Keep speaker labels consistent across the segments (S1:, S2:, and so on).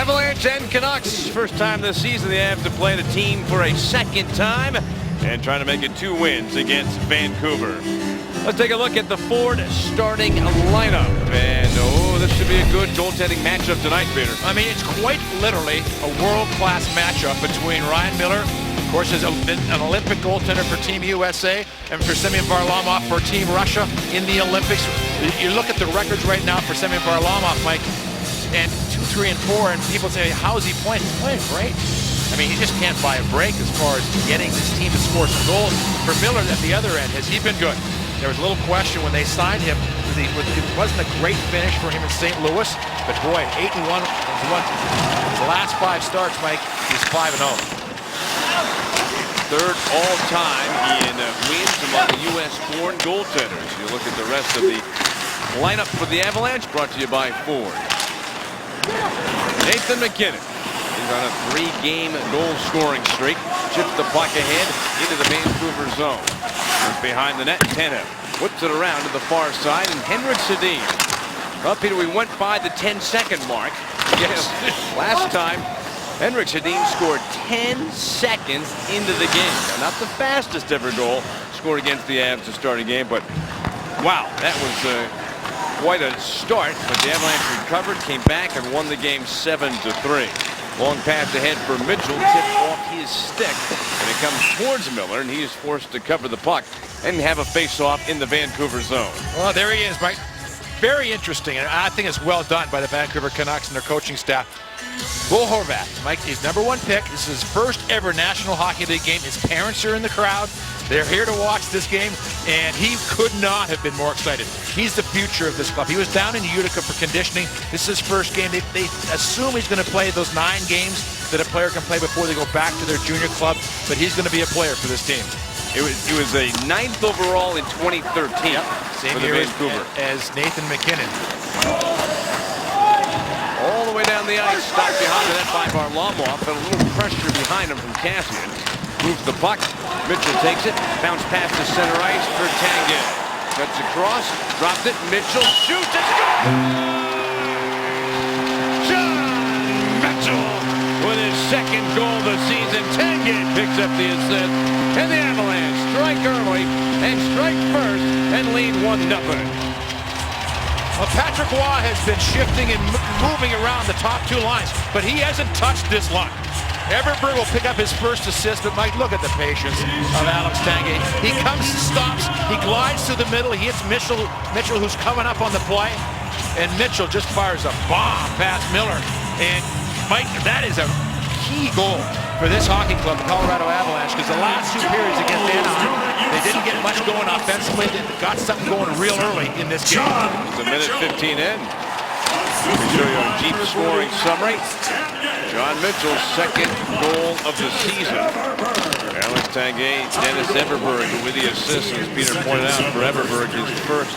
S1: Avalanche and Canucks. First time this season they have to play the team for a second time and trying to make it 2 wins against Vancouver. Let's take a look at the Ford starting lineup. And this should be a good goaltending matchup tonight, Peter.
S2: I mean, it's quite literally a world-class matchup between Ryan Miller, of course, is an Olympic goaltender for Team USA, and for Semyon Varlamov for Team Russia in the Olympics. You look at the records right now for Semyon Varlamov, Mike, and 2, 3, and 4, and people say, how's he playing? He's playing great. I mean, he just can't buy a break as far as getting this team to score some goals. For Miller at the other end, has he been good? There was a little question when they signed him. It wasn't a great finish for him in St. Louis, but boy, 8-1. The last 5 starts, Mike, he's 5-0.
S1: Third all-time in wins among U.S.-born goaltenders. You look at the rest of the lineup for the Avalanche, brought to you by Ford. Nathan MacKinnon. He's on a 3-game goal-scoring streak. Chips the puck ahead into the Vancouver zone. He's behind the net, Tanev whips it around to the far side, and Henrik Sedin. Well, Peter, we went by the 10-second mark. Yes, last time, Henrik Sedin scored 10 seconds into the game. Now, not the fastest ever goal scored against the Avs to start a game, but wow, that was quite a start. But the Avalanche recovered, came back, and won the game 7-3. Long pass ahead for Mitchell, tipped off his stick, and it comes towards Miller, and he is forced to cover the puck and have a face-off in the Vancouver zone.
S2: Well, there he is, Mike. Very interesting, and I think it's well done by the Vancouver Canucks and their coaching staff. Bo Horvat, Mike, his #1 pick. This is his first ever National Hockey League game. His parents are in the crowd. They're here to watch this game, and he could not have been more excited. He's the future of this club. He was down in Utica for conditioning. This is his first game. They assume he's going to play those 9 games that a player can play before they go back to their junior club, but he's going to be a player for this team.
S1: He was a 9th overall in 2013
S2: Same
S1: for the
S2: year
S1: Vancouver.
S2: as Nathan MacKinnon.
S1: All the way down the ice, stopped behind the net by Varlamov, but a little pressure behind him from Cassian. Moves the puck. Mitchell takes it. Bounce pass to center ice for Tanguay. Cuts across. Dropped it. Mitchell shoots. It's good! John Mitchell with his 2nd goal of the season. Tanguay picks up the assist. And the Avalanche strike early and strike first and lead 1-0.
S2: Well, Patrick Roy has been shifting and moving around the top 2 lines, but he hasn't touched this line. Everberg will pick up his first assist, but Mike, look at the patience of Alex Tanguay. He comes, stops, he glides to the middle, he hits Mitchell, who's coming up on the play, and Mitchell just fires a bomb past Miller. And Mike, that is a key goal for this hockey club, the Colorado Avalanche, because the last 2 periods against Anaheim, they didn't get much going offensively. They got something going real early in this game.
S1: It's a minute 15 in. Let me show you a deep scoring summary. John Mitchell's 2nd goal of the season. Alex Tanguay, Dennis Everberg with the assist. As Peter pointed out, for Everberg, his first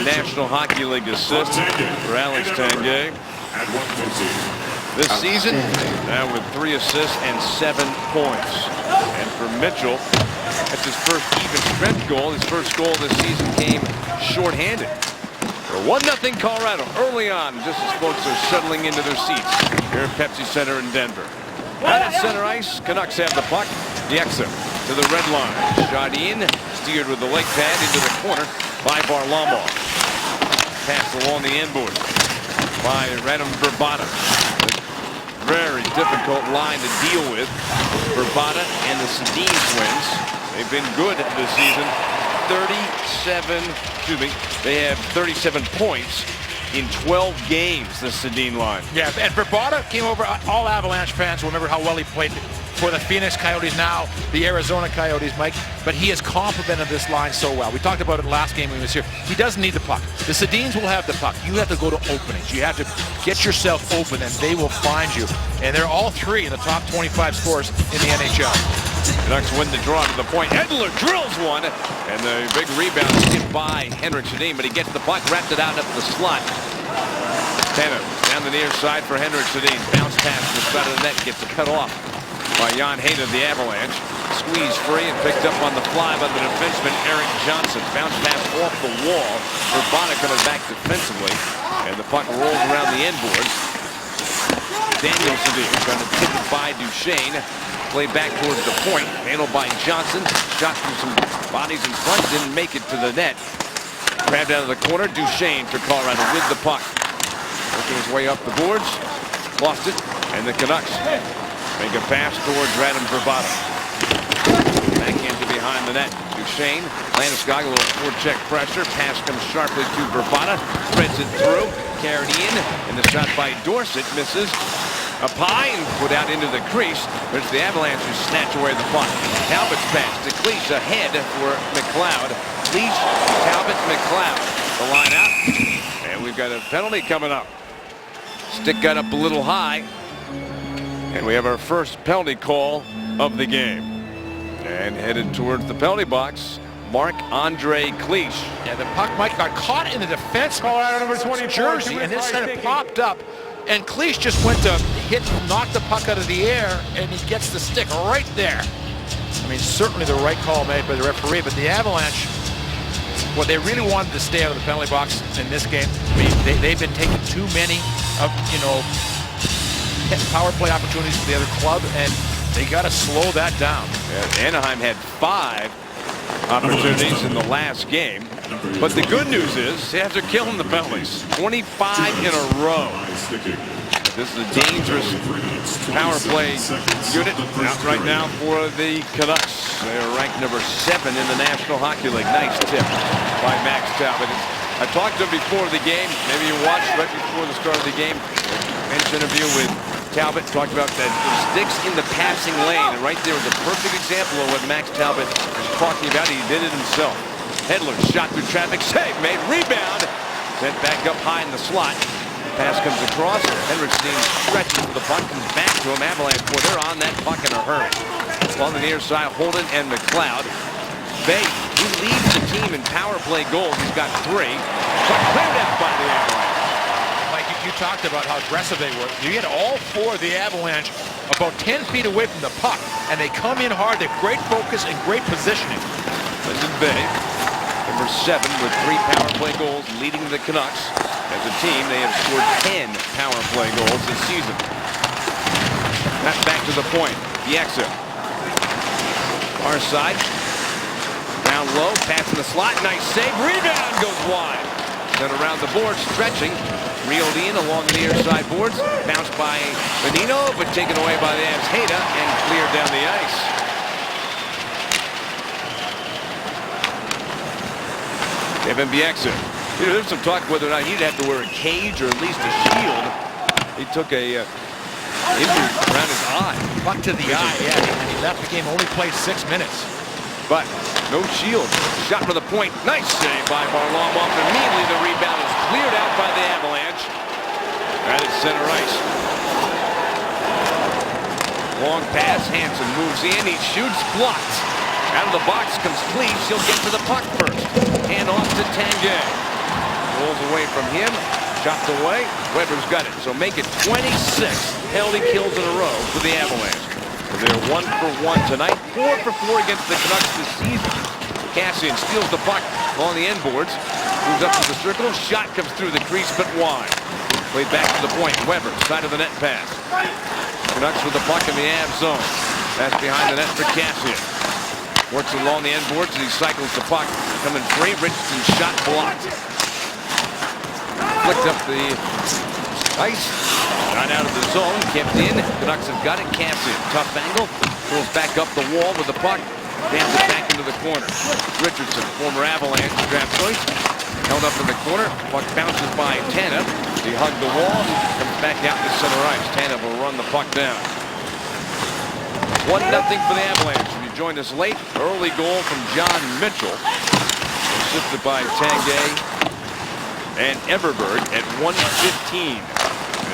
S1: National Hockey League assist for Alex Tanguay this season. Now with 3 assists and 7 points. And for Mitchell, that's his first even strength goal. His first goal this season came shorthanded. 1-0 Colorado early on, just as folks are settling into their seats here at Pepsi Center in Denver. Out at center ice, Canucks have the puck. Dieksa to the red line. Shot in, steered with the leg pad into the corner by Varlamov. Pass along the end board by Radim Vrbata. Very difficult line to deal with. Vrbata and the Sedin twins. They've been good this season. They have 37 points in 12 games, the Sedin line.
S2: Yeah, and Vrbata came over. All Avalanche fans will remember how well he played for the Phoenix Coyotes, now the Arizona Coyotes, Mike. But he has complemented this line so well. We talked about it last game when he was here. He doesn't need the puck. The Sedins will have the puck. You have to go to openings. You have to get yourself open, and they will find you. And they're all 3 in the top 25 scorers in the NHL.
S1: Canucks win the draw to the point. Edler drills one, and the big rebound skipped by Henrik Sedin, but he gets the puck, wrapped it out up the slot. Tanev down the near side for Henrik Sedin. Bounce pass to the side of the net, gets it cut off by Jan Hayden of the Avalanche. Squeezed free and picked up on the fly by the defenseman Eric Johnson. Bounce pass off the wall. Vrbata coming back defensively, and the puck rolls around the end boards. Daniel Severe trying to tip it by Duchesne. Played back towards the point. Handled by Johnson. Shot through some bodies in front. Didn't make it to the net. Grabbed out of the corner. Duchesne for Colorado with the puck. Working his way up the boards. Lost it. And the Canucks make a pass towards Radim Vrbata. Backhand to behind the net. Duchesne. Landeskog, a little forecheck pressure. Pass comes sharply to Vrbata. Spreads it through. Carried in. And the shot by Dorsett misses. Up high and put out into the crease. There's the Avalanche who snatch away the puck. Talbot's pass to Cleach ahead for McLeod. Cleach, Talbot, McLeod. The line out. And we've got a penalty coming up. Stick got up a little high. And we have our first penalty call of the game. And headed towards the penalty box, Marc-Andre Cleach.
S2: Yeah, the puck might got caught in the defense. Colorado number 24 jersey, and this kind of popped up. And Cleach just went to knock the puck out of the air, and he gets the stick right there. I mean, certainly the right call made by the referee, but the Avalanche, well, they really wanted to stay out of the penalty box in this game. I mean, they've been taking too many of, power play opportunities for the other club, and they got to slow that down.
S1: Yeah, Anaheim had 5 opportunities in the last game. But the good news is, after killing the penalties, 25 in a row. This is a dangerous power play unit out right now for the Canucks. They're ranked number 7 in the National Hockey League. Nice tip by Max Talbot. I talked to him before the game. Maybe you watched right before the start of the game. Bench interview with Talbot. Talked about that sticks in the passing lane. And right there was a perfect example of what Max Talbot was talking about. He did it himself. Hedler shot through traffic, save made, rebound, sent back up high in the slot. Pass comes across, Henriksen stretches for the puck, comes back to him. Avalanche, boy, they're on that puck in a hurry. On the near side, Holden and McLeod. Bay, he leads the team in power play goals. He's got 3. But cleared out by the Avalanche.
S2: Like you talked about how aggressive they were. You get all 4 of the Avalanche about 10 feet away from the puck, and they come in hard. They have great focus and great positioning.
S1: Lyndon Bay, number 7 with 3 power play goals, leading the Canucks. As a team, they have scored 10 power play goals this season. That's back to the point. Bieksa. Far side. Down low, pass in the slot. Nice save. Rebound goes wide. Then around the board, stretching. Reeled in along the near side boards. Bounced by Benino, but taken away by the Avs Hayda and cleared down the ice. Kevin Bieksa. There's some talk whether or not he'd have to wear a cage or at least a shield. He took a injury around his eye.
S2: Puck to the eye, yeah. And he left the game, only played 6 minutes.
S1: But no shield. Shot for the point. Nice save by Varlamov. Immediately the rebound is cleared out by the Avalanche. Right at center ice. Long pass. Hansen moves in. He shoots. Blocked. Out of the box comes Cleach. He'll get to the puck first. Hand off to Tanguay. Rolls away from him. Chopped away. Weber's got it. So make it 26 penalty kills in a row for the Avalanche. They're 1 for 1 tonight. 4 for 4 against the Canucks this season. Cassian steals the puck on the end boards. Moves up to the circle. Shot comes through the crease but wide. Played back to the point. Weber, side of the net pass. Canucks with the puck in the Avs zone. That's behind the net for Cassian. Works along the end boards as he cycles the puck. Coming free. Richardson shot blocked. Flicked up the ice. Got out of the zone. Kept in. Canucks have got it. Cassian. Tough angle. Pulls back up the wall with the puck. Dams it back into the corner. Richardson, former Avalanche draft choice. Held up in the corner. Puck bounces by Tanev. He hugged the wall. Comes back out to center ice. Tanev will run the puck down. 1-0 for the Avalanche. If you joined us late, early goal from John Mitchell. Assisted by Tanguay and Everberg at 1:15.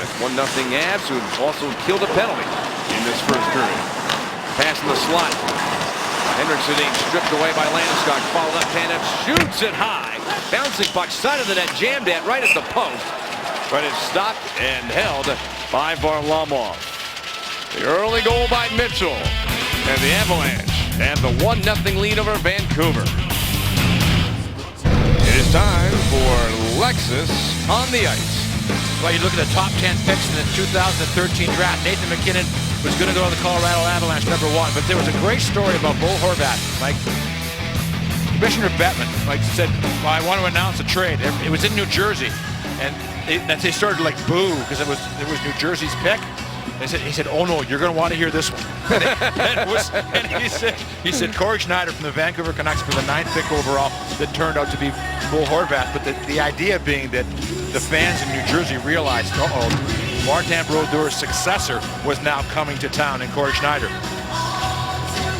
S1: That's 1-0 Avs, who also killed a penalty in this first period. Pass in the slot. Henriksen stripped away by Landeskog. Followed up. Tanev shoots it high. Bouncing puck, side of the net, jammed at right at the post. But it's stopped and held by Varlamov. The early goal by Mitchell. And the Avalanche have the 1-0 lead over Vancouver. It is time for Lexus on the Ice.
S2: Well, you look at the top 10 picks in the 2013 draft. Nathan MacKinnon was going to go to the Colorado Avalanche #1, but there was a great story about Bo Horvat. Like, Commissioner Bettman, like, said, well, I want to announce a trade. It was in New Jersey, and they started like boo because it was New Jersey's pick. He said, oh no, you're going to want to hear this one. and he said Corey Schneider from the Vancouver Canucks for the 9th pick overall that turned out to be Bo Horvat. But the idea being that the fans in New Jersey realized, Martin Brodeur's successor was now coming to town in Corey Schneider.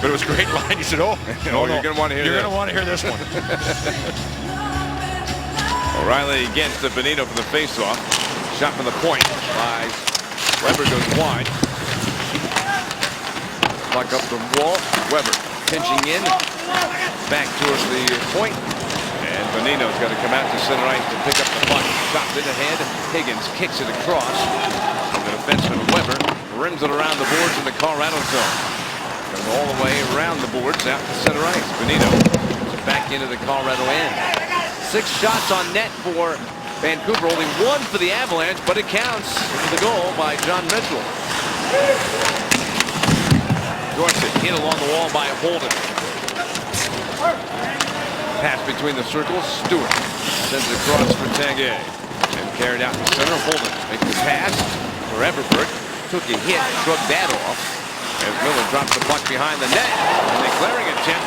S2: But it was a great line. He said, no,
S1: you're going to want to hear
S2: You're going to want to hear this one.
S1: O'Reilly against the Bonino from the faceoff. Shot from the point by Weber, goes wide. Puck up the wall. Weber pinching in. Back towards the point. And Bonino's got to come out to center ice to pick up the puck. Chopped it ahead. Higgins kicks it across. And the defenseman Weber rims it around the boards in the Colorado zone. Comes all the way around the boards out to center ice. Bonino back into the Colorado end. 6 shots on net for Vancouver, only 1 for the Avalanche, but it counts. It was the goal by John Mitchell. Dorsett hit along the wall by Holden. Pass between the circles. Stewart sends it across for Tanguay. And carried out in the center. Holden makes the pass for Everberg. Took a hit, shrugged that off. As Miller drops the puck behind the net. And the clearing attempt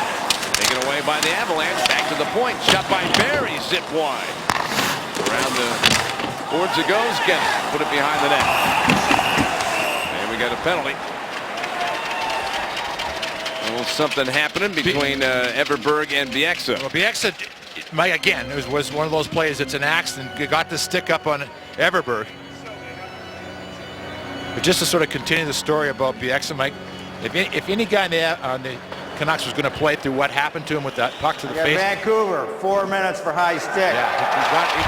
S1: taken away by the Avalanche. Back to the point. Shot by Barry. Zip wide. Around the boards it goes. Get it. Put it behind the net. And we got a penalty. A little something happening between Everberg and Bieksa.
S2: Well, Bieksa, Mike, again, it was one of those plays that's an accident. Got the stick up on Everberg. But just to sort of continue the story about Bieksa, Mike, if any guy on the Canucks was going to play through what happened to him with that puck to the face.
S3: Vancouver, 4 minutes for high stick.
S2: Yeah, he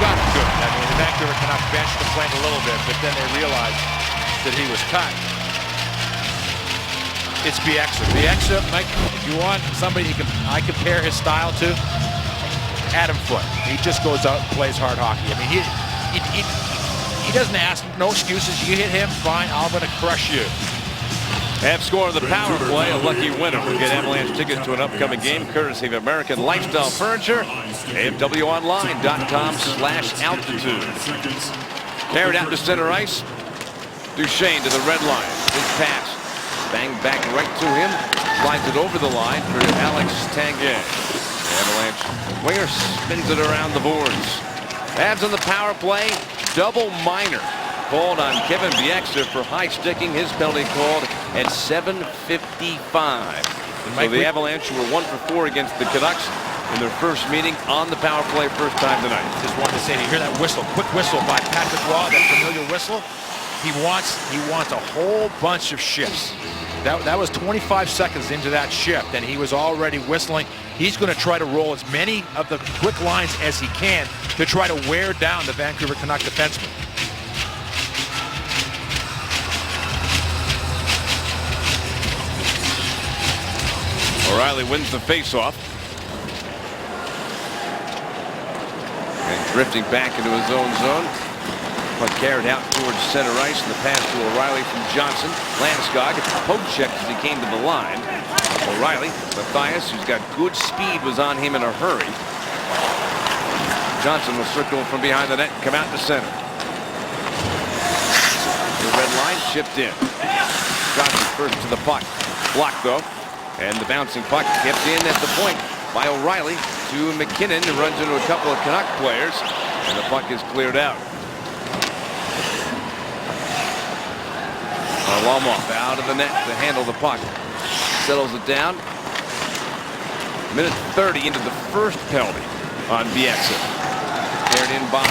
S2: got it good. I mean, the Vancouver Canucks bench complained a little bit, but then they realized that he was cut. It's Bieksa. Bieksa, Mike, if you want somebody I compare his style to, Adam Foote. He just goes out and plays hard hockey. I mean, he doesn't ask, no excuses. You hit him, fine, I'm going to crush you.
S1: Half score of the power play. A lucky winner will get Avalanche tickets to an upcoming game, courtesy of American Lifestyle Furniture. AFWOnline.com/altitude. Carried out to center ice. Duchesne to the red line. His pass. Bang back right to him. Slides it over the line for Alex Tanguay. Avalanche winger spins it around the boards. Avs on the power play. Double minor called on Kevin Bieksa for high sticking. His penalty called at 7:55. So the Avalanche were 1 for 4 against the Canucks in their first meeting on the power play, first time tonight.
S2: Just wanted to say, you hear that whistle, quick whistle by Patrick Roy, that familiar whistle. He wants a whole bunch of shifts. That was 25 seconds into that shift, and he was already whistling. He's going to try to roll as many of the quick lines as he can to try to wear down the Vancouver Canuck defenseman.
S1: O'Reilly wins the faceoff. And drifting back into his own zone. But carried out towards center ice, and the pass to O'Reilly from Johnson. Landeskog poke checked as he came to the line. O'Reilly, Matthias, who's got good speed, was on him in a hurry. Johnson will circle from behind the net and come out to center. The red line chipped in. Johnson first to the puck. Blocked though. And the bouncing puck kept in at the point by O'Reilly to MacKinnon, who runs into a couple of Canuck players. And the puck is cleared out. Varlamov out of the net to handle the puck. Settles it down. Minute 30 into the first penalty on Bieksa. Carried in by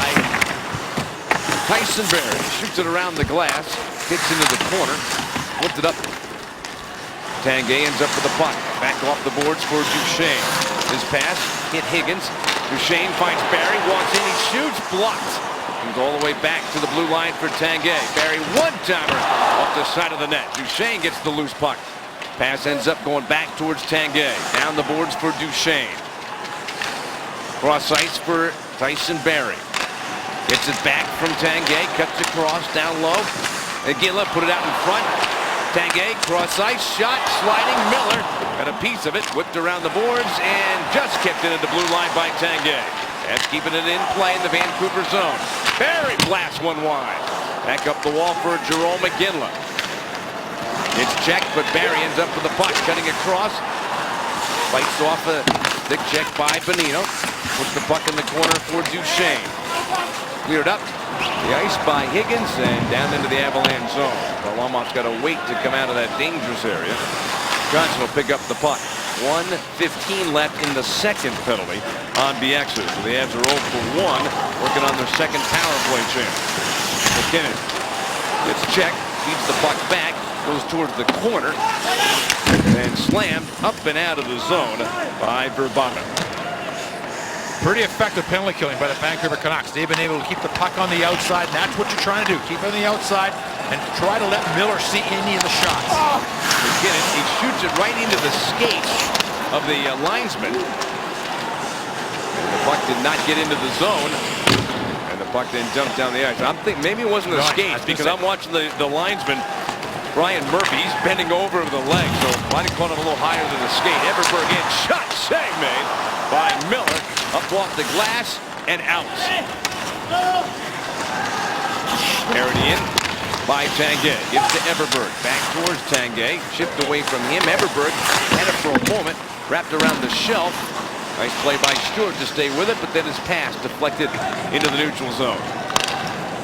S1: Tyson Barrie. Shoots it around the glass. Hits into the corner. Flipped it up. Tanguay ends up with the puck. Back off the boards for Duchesne. His pass hit Higgins. Duchesne finds Barrie. Walks in. He shoots. Blocked. Comes all the way back to the blue line for Tanguay. Barrie one-timer off the side of the net. Duchesne gets the loose puck. Pass ends up going back towards Tanguay. Down the boards for Duchesne. Cross ice for Tyson Barrie. Gets it back from Tanguay, cuts across, down low. Iginla put it out in front. Tanguay, cross ice, shot, sliding. Miller got a piece of it, whipped around the boards, and just kept it at the blue line by Tanguay. That's keeping it in play in the Vancouver zone. Barry blasts one wide. Back up the wall for Jarome Iginla. It's checked, but Barry ends up with the puck, cutting across. Fights off a stick check by Bonino. Puts the puck in the corner for Duchesne. Cleared up the ice by Higgins and down into the Avalanche zone. Varlamov's got to wait to come out of that dangerous area. Johnson will pick up the puck. 1:15 left in the second penalty on Bieksa. So the Avs are 0 for 1, working on their second power play chance. McKinnon gets checked, feeds the puck back, goes towards the corner, and slammed up and out of the zone by Verbata.
S2: Pretty effective penalty killing by the Vancouver Canucks. They've been able to keep the puck on the outside, and that's what you're trying to do. Keep it on the outside and try to let Miller see any of the shots.
S1: McKinnon, he shoots it right into the skates of the linesman. And the puck did not get into the zone. And the puck then jumped down the ice. I'm thinking maybe it wasn't the skates, because I'm watching the linesman, Brian Murphy. He's bending over the leg, so might have caught him a little higher than the skate. Everberg in, shot, save made by Miller. Up off the glass and out. Carried in by Tanguay. Gives to Everberg. Back towards Tanguay. Chipped away from him. Everberg had it for a moment. Wrapped around the shelf. Nice play by Stewart to stay with it, but then his pass deflected into the neutral zone.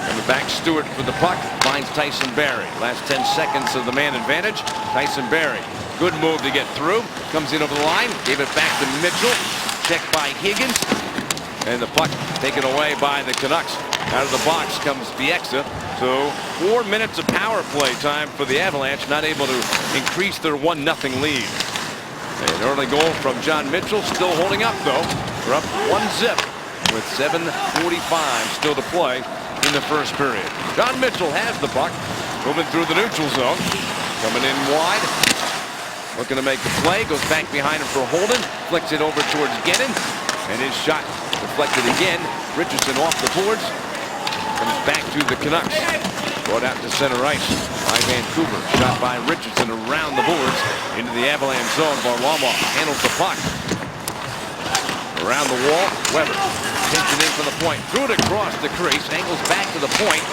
S1: Coming back, Stewart for the puck. Finds Tyson Barrie. Last 10 seconds of the man advantage. Tyson Barrie. Good move to get through. Comes in over the line. Gave it back to Mitchell. Checked by Higgins. And the puck taken away by the Canucks. Out of the box comes Bieksa. So 4 minutes of power play time for the Avalanche. Not able to increase their 1-0 lead. An early goal from John Mitchell. Still holding up though. We're up 1-0 with 7:45 still to play in the first period. John Mitchell has the puck. Moving through the neutral zone. Coming in wide. Looking to make the play. Goes back behind him for Holden. Flicks it over towards Gennon. And his shot deflected again. Richardson off the boards. Comes back to the Canucks. Brought out to center ice by Vancouver. Shot by Richardson around the boards into the Avalanche zone. Varlamov handles the puck. Around the wall. Weber takes it in from the point. Threw it across the crease. Angles back to the point.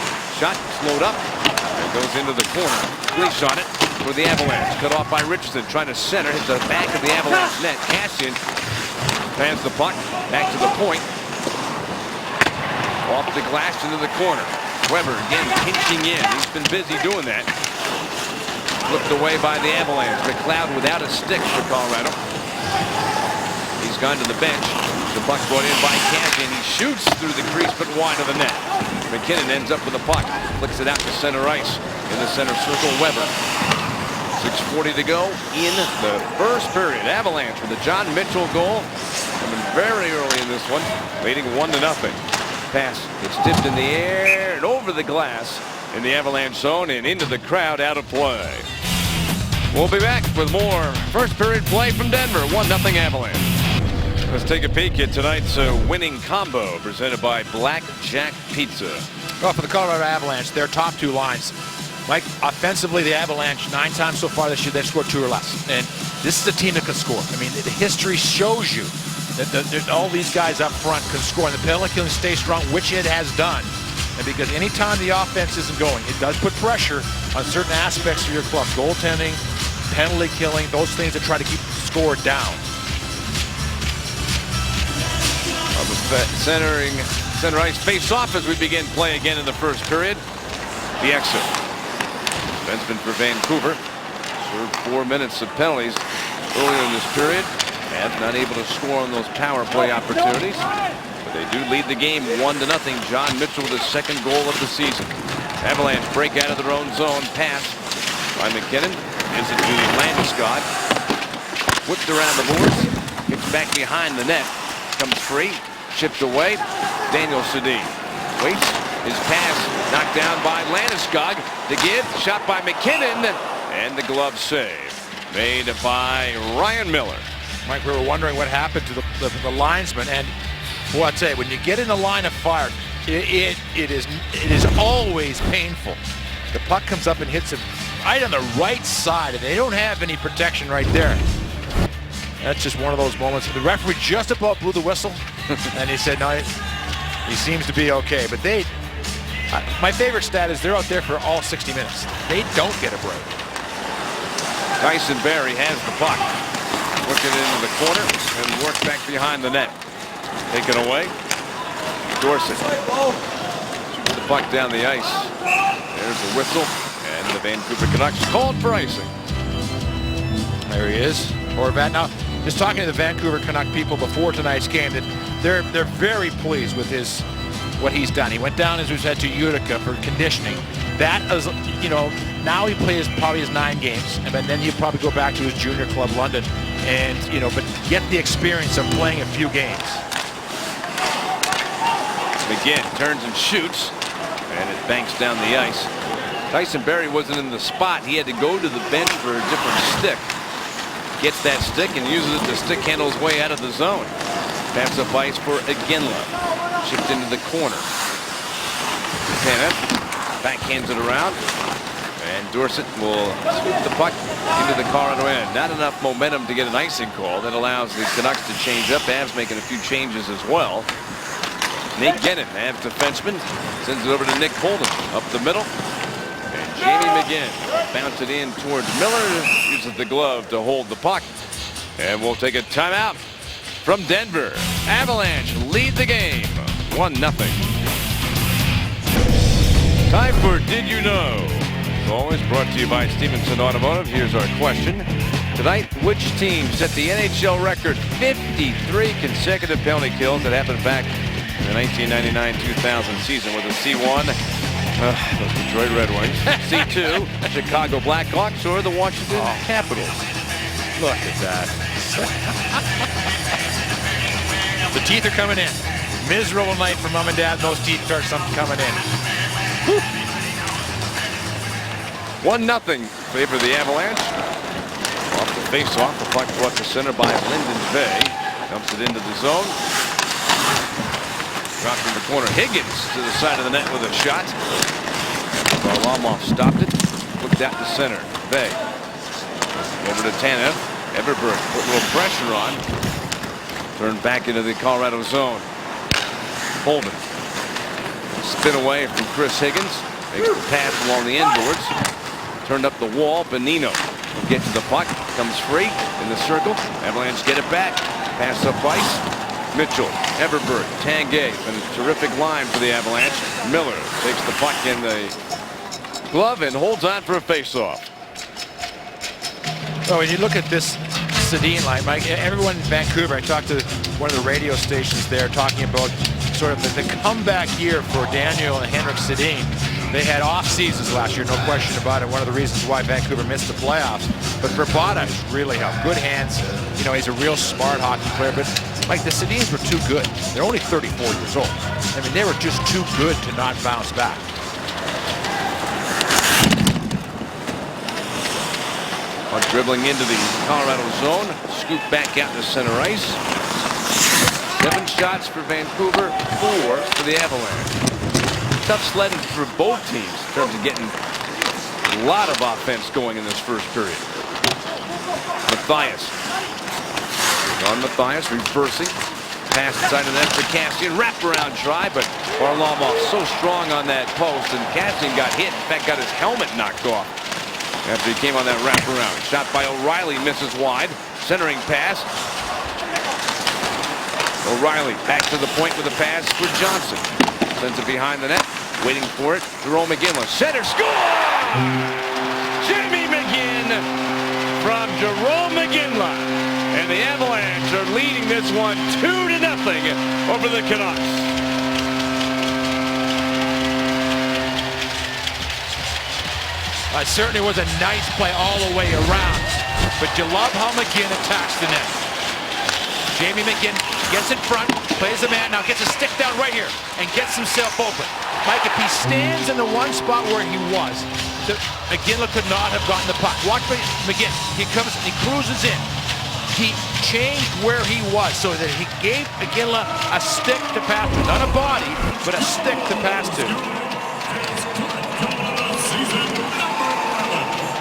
S1: Shot slowed up. And goes into the corner. Gleason on it for the Avalanche. Cut off by Richardson. Trying to center. Hits the back of the Avalanche net. Kassian fans the puck. Back to the point. Off the glass into the corner. Weber again pinching in. He's been busy doing that. Flipped away by the Avalanche. McLeod without a stick for Colorado. He's gone to the bench. The puck brought in by Kassian. He shoots through the crease but wide of the net. McKinnon ends up with the puck. Flicks it out to center ice. In the center circle, Weber. 6:40 to go in the first period. Avalanche with a John Mitchell goal. Coming very early in this one. Leading 1-0. Pass gets tipped in the air and over the glass in the Avalanche zone and into the crowd, out of play. We'll be back with more first period play from Denver. 1-0 Avalanche. Let's take a peek at tonight's winning combo presented by Blackjack Pizza.
S2: Well, for the Colorado Avalanche, their top two lines. Mike, offensively, the Avalanche, 9 times so far this year, they've scored 2 or less. And this is a team that can score. I mean, the history shows you that all these guys up front can score. And the penalty killing stays strong, which it has done. And because anytime the offense isn't going, it does put pressure on certain aspects of your club. Goaltending, penalty killing, those things that try to keep the score down.
S1: Center ice face off as we begin play again in the first period. Bieksa. Defenseman for Vancouver. Served 4 minutes of penalties earlier in this period. Avs not able to score on those power play opportunities. But they do lead the game 1-0. John Mitchell with his second goal of the season. Avalanche break out of their own zone. Pass by McKinnon. Gives it to Landeskog. Whipped around the boards. Gets back behind the net. Comes free. Chipped away. Daniel Sedin waits. His pass knocked down by Landeskog. The give. Shot by McKinnon. And the glove save made by Ryan Miller.
S2: Mike, we were wondering what happened to the linesman. And boy, I tell you, when you get in the line of fire, It is always painful. The puck comes up and hits him right on the right side, and they don't have any protection right there. That's just one of those moments. The referee just about blew the whistle, and he said, no, he seems to be okay. But my favorite stat is they're out there for all 60 minutes. They don't get a break.
S1: Tyson Barrie has the puck. Looking into the corner and work back behind the net. Taken away. Dorsett. Shoots the puck down the ice. There's the whistle. And the Vancouver Canucks called for icing.
S2: There he is. Horvat. Now, just talking to the Vancouver Canuck people before tonight's game, that they're very pleased with what he's done. He went down, as we said, to Utica for conditioning. That is, you know, now he plays probably his 9 games, and then he'll probably go back to his junior club, London, and, you know, but get the experience of playing a few games.
S1: McGinn turns and shoots, and it banks down the ice. Tyson Barrie wasn't in the spot. He had to go to the bench for a different stick. Gets that stick and uses it to stick handle his way out of the zone. Pass up ice for Iginla. Chipped into the corner. Tanev backhands it around. And Dorsett will scoop the puck into the Colorado end. Not enough momentum to get an icing call. That allows the Canucks to change up. Avs making a few changes as well. Nate Gennin, Avs defenseman, sends it over to Nick Holden. Up the middle. And Jamie McGinn bounce it in towards Miller. Uses the glove to hold the puck. And we'll take a timeout from Denver. Avalanche lead the game 1-0. Time for Did You Know? As always, brought to you by Stevenson Automotive. Here's our question. Tonight, which team set the NHL record 53 consecutive penalty kills that happened back in the 1999-2000 season with a C1? Those Detroit Red Wings. C2, Chicago Blackhawks, or the Washington Capitals.
S2: Look at that. The teeth are coming in. Miserable night for mom and dad. Those teeth start coming in.
S1: 1-0 favor the Avalanche. Off the face-off, the puck brought to center by Lyndon Vey. Dumps it into the zone. Dropped in the corner. Higgins to the side of the net with a shot. Varlamov stopped it. Looked out to center. Vey. Over to Tanev. Everberg put a little pressure on. Turned back into the Colorado zone. Holden. Spin away from Chris Higgins. Makes the pass along the end boards. Turned up the wall. Bonino will get to the puck. Comes free in the circle. Avalanche get it back. Pass up ice. Mitchell, Everberg, Tanguay, and a terrific line for the Avalanche. Miller takes the puck in the glove and holds on for a face-off.
S2: Oh, when you look at this Sedin line, Mike, everyone in Vancouver, I talked to one of the radio stations there talking about sort of the comeback year for Daniel and Henrik Sedin. They had off seasons last year, no question about it. One of the reasons why Vancouver missed the playoffs. But Vrbata really helped. Good hands. You know, he's a real smart hockey player. But Mike, the Sedins were too good. They're only 34 years old. I mean, they were just too good to not bounce back.
S1: Puck dribbling into the Colorado zone. Scoop back out to center ice. 7 shots for Vancouver, 4 for the Avalanche. Tough sledding for both teams in terms of getting a lot of offense going in this first period. Mathias. On Mathias, reversing. Pass inside of the net for Kassian. Wraparound try, but Varlamov so strong on that post, and Kassian got hit. In fact, got his helmet knocked off after he came on that wraparound. Shot by O'Reilly, misses wide. Centering pass. O'Reilly back to the point with a pass for Johnson. Sends it behind the net. Waiting for it. Jerome McGinley. Center score! Jamie McGinn from Jerome McGinley. And the Avalanche are leading this one 2-0 over the Canucks.
S2: It certainly was a nice play all the way around. But you love how McGinn attacks the net. Jamie McGinn gets in front, plays the man, now gets a stick down right here, and gets himself open. Mike, if he stands in the one spot where he was, McGinley could not have gotten the puck. Watch McGinn. He comes, he cruises in. he changed where he was so that he gave Iginla a stick to pass to, not a body, but a stick to pass to.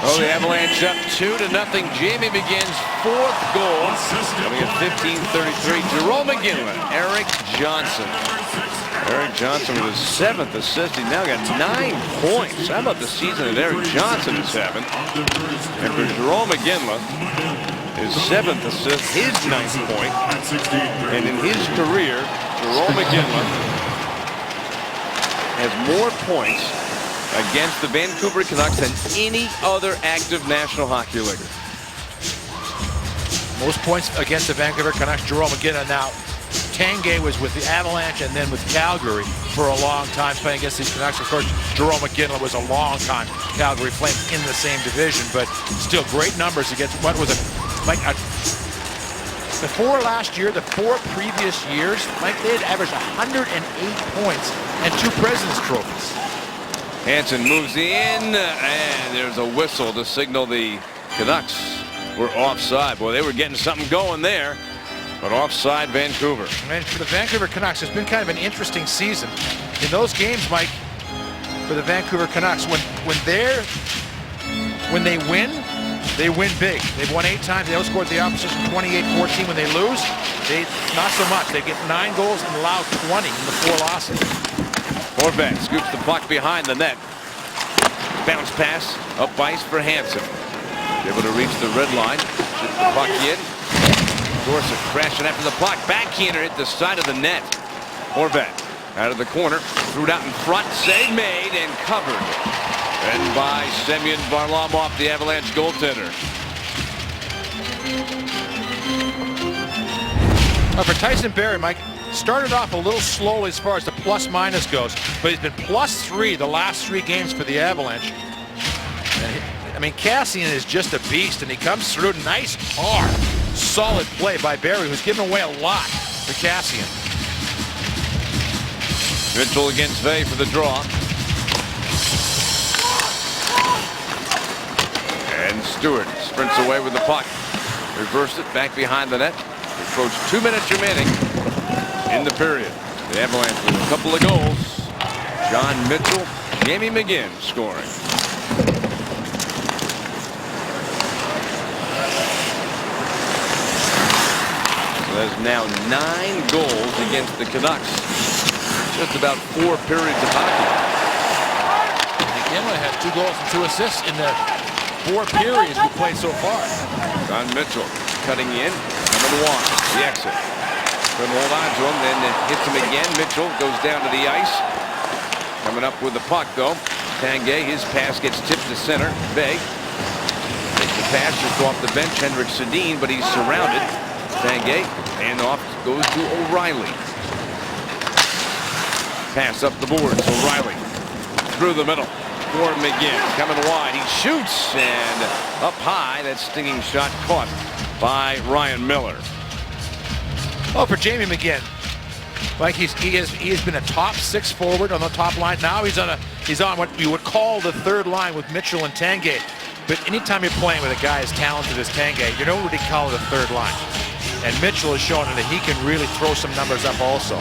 S1: Oh, the Avalanche up 2-0. Jamie McGinn's fourth goal. Coming at 15:33. Jarome Iginla, Erik Johnson. Erik Johnson with his 7th assist. He's now got 9 points. How about the season that Erik Johnson is having? And for Jarome Iginla, his 7th assist, his 9th point. And in his career, Jarome Iginla has more points against the Vancouver Canucks than any other active National Hockey League.
S2: Most points against the Vancouver Canucks, Jarome Iginla. Now, Tanguay was with the Avalanche and then with Calgary for a long time playing against these Canucks. Of course, Jarome Iginla was a long time Calgary Flames in the same division, but still great numbers against what was before last year, the 4 previous years, Mike, they had averaged 108 points and 2 President's Trophies.
S1: Hansen moves in, and there's a whistle to signal the Canucks were offside. Boy, they were getting something going there, but offside Vancouver.
S2: And for the Vancouver Canucks, it's been kind of an interesting season. In those games, Mike, for the Vancouver Canucks, when they win big. They've won 8 times. They outscored the opposition 28-14. When they lose, not so much. They get 9 goals and allow 20 in the 4 losses.
S1: Horvat scoops the puck behind the net. Bounce pass up ice for Hansen. Able to reach the red line. Shoots the puck in. Dorsett crashing after the puck. Backhander hit the side of the net. Horvat out of the corner. Threw it out in front. Save made and covered. And by Semyon Varlamov, the Avalanche goaltender.
S2: For Tyson Barrie, Mike, started off a little slowly as far as the plus-minus goes, but he's been +3 the last 3 games for the Avalanche. And Kassian is just a beast, and he comes through. Nice, hard, solid play by Barrie, who's given away a lot for Kassian.
S1: Mitchell against Vey for the draw. And Stewart sprints away with the puck. Reversed it back behind the net. Approach 2 minutes remaining in the period. The Avalanche with a couple of goals. John Mitchell, Jamie McGinn scoring. So there's now 9 goals against the Canucks. Just about 4 periods of hockey.
S2: McGinley has 2 goals and 2 assists in the 4 periods we played so far.
S1: John Mitchell cutting in, coming wide, the exit. Couldn't hold on to him, then hits him again. Mitchell goes down to the ice. Coming up with the puck, though. Tanguay, his pass gets tipped to center. Vey takes the pass just off the bench. Henrik Sedin, but he's surrounded. Tanguay, and off goes to O'Reilly. Pass up the boards. O'Reilly through the middle. For McGinn, coming wide, he shoots, and up high, that stinging shot caught by Ryan Miller.
S2: Oh, for Jamie McGinn, like he has been a top 6 forward on the top line. Now he's on what you would call the 3rd line with Mitchell and Tanguay. But anytime you're playing with a guy as talented as Tanguay, you don't really call it a 3rd line. And Mitchell has shown that he can really throw some numbers up also.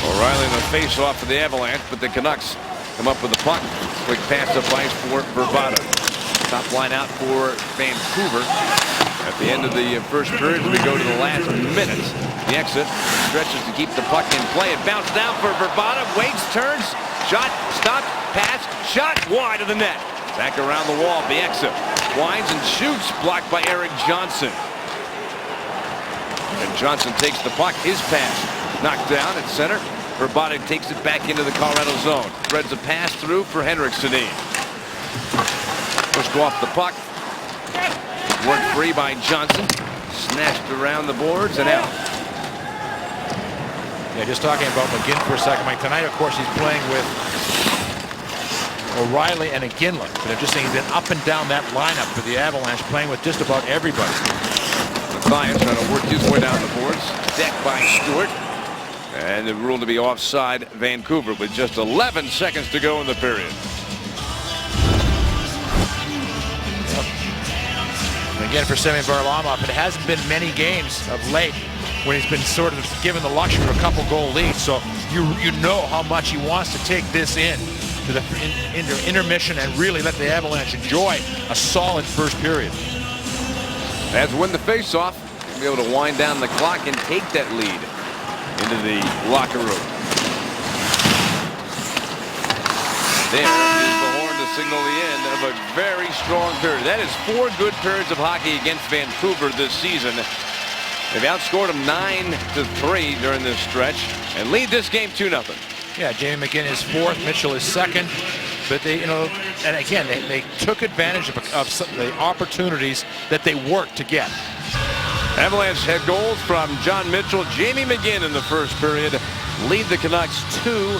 S1: O'Reilly in the face-off for the Avalanche, but the Canucks come up with the puck. Quick pass up ice for Bravada. Top line out for Vancouver. At the end of the first period, we go to the last minute. The exit stretches to keep the puck in play. It bounced down for Bravada. Waits, turns, shot, stopped, pass, shot wide of the net. Back around the wall. The exit winds and shoots, blocked by Erik Johnson. And Johnson takes the puck. His pass knocked down at center. Bravada takes it back into the Colorado zone. Threads a pass through for Henrik Sedin. Pushed off the puck. Worked free by Johnson. Snatched around the boards and out.
S2: Yeah, just talking about McGinn for a second, Mike. Tonight, of course, he's playing with O'Reilly and Iginla. But I'm just saying he's been up and down that lineup for the Avalanche, playing with just about everybody.
S1: Mathias trying to work his way down the boards. Decked by Stewart. And the rule to be offside Vancouver with just 11 seconds to go in the period.
S2: again, for Semyon Varlamov, it hasn't been many games of late when he's been sort of given the luxury of a couple goal leads. So you know how much he wants to take this into intermission and really let the Avalanche enjoy a solid first period.
S1: As win the faceoff, be able to wind down the clock and take that lead into the locker room. There is the horn to signal the end of a very strong period. That is 4 good periods of hockey against Vancouver this season. They've outscored them 9-3 during this stretch and lead this game 2-0.
S2: Yeah, Jamie McGinn is 4th, Mitchell is 2nd. But they, and again, they took advantage of some of the opportunities that they worked to get.
S1: Avalanche had goals from John Mitchell, Jamie McGinn in the first period, lead the Canucks 2-0.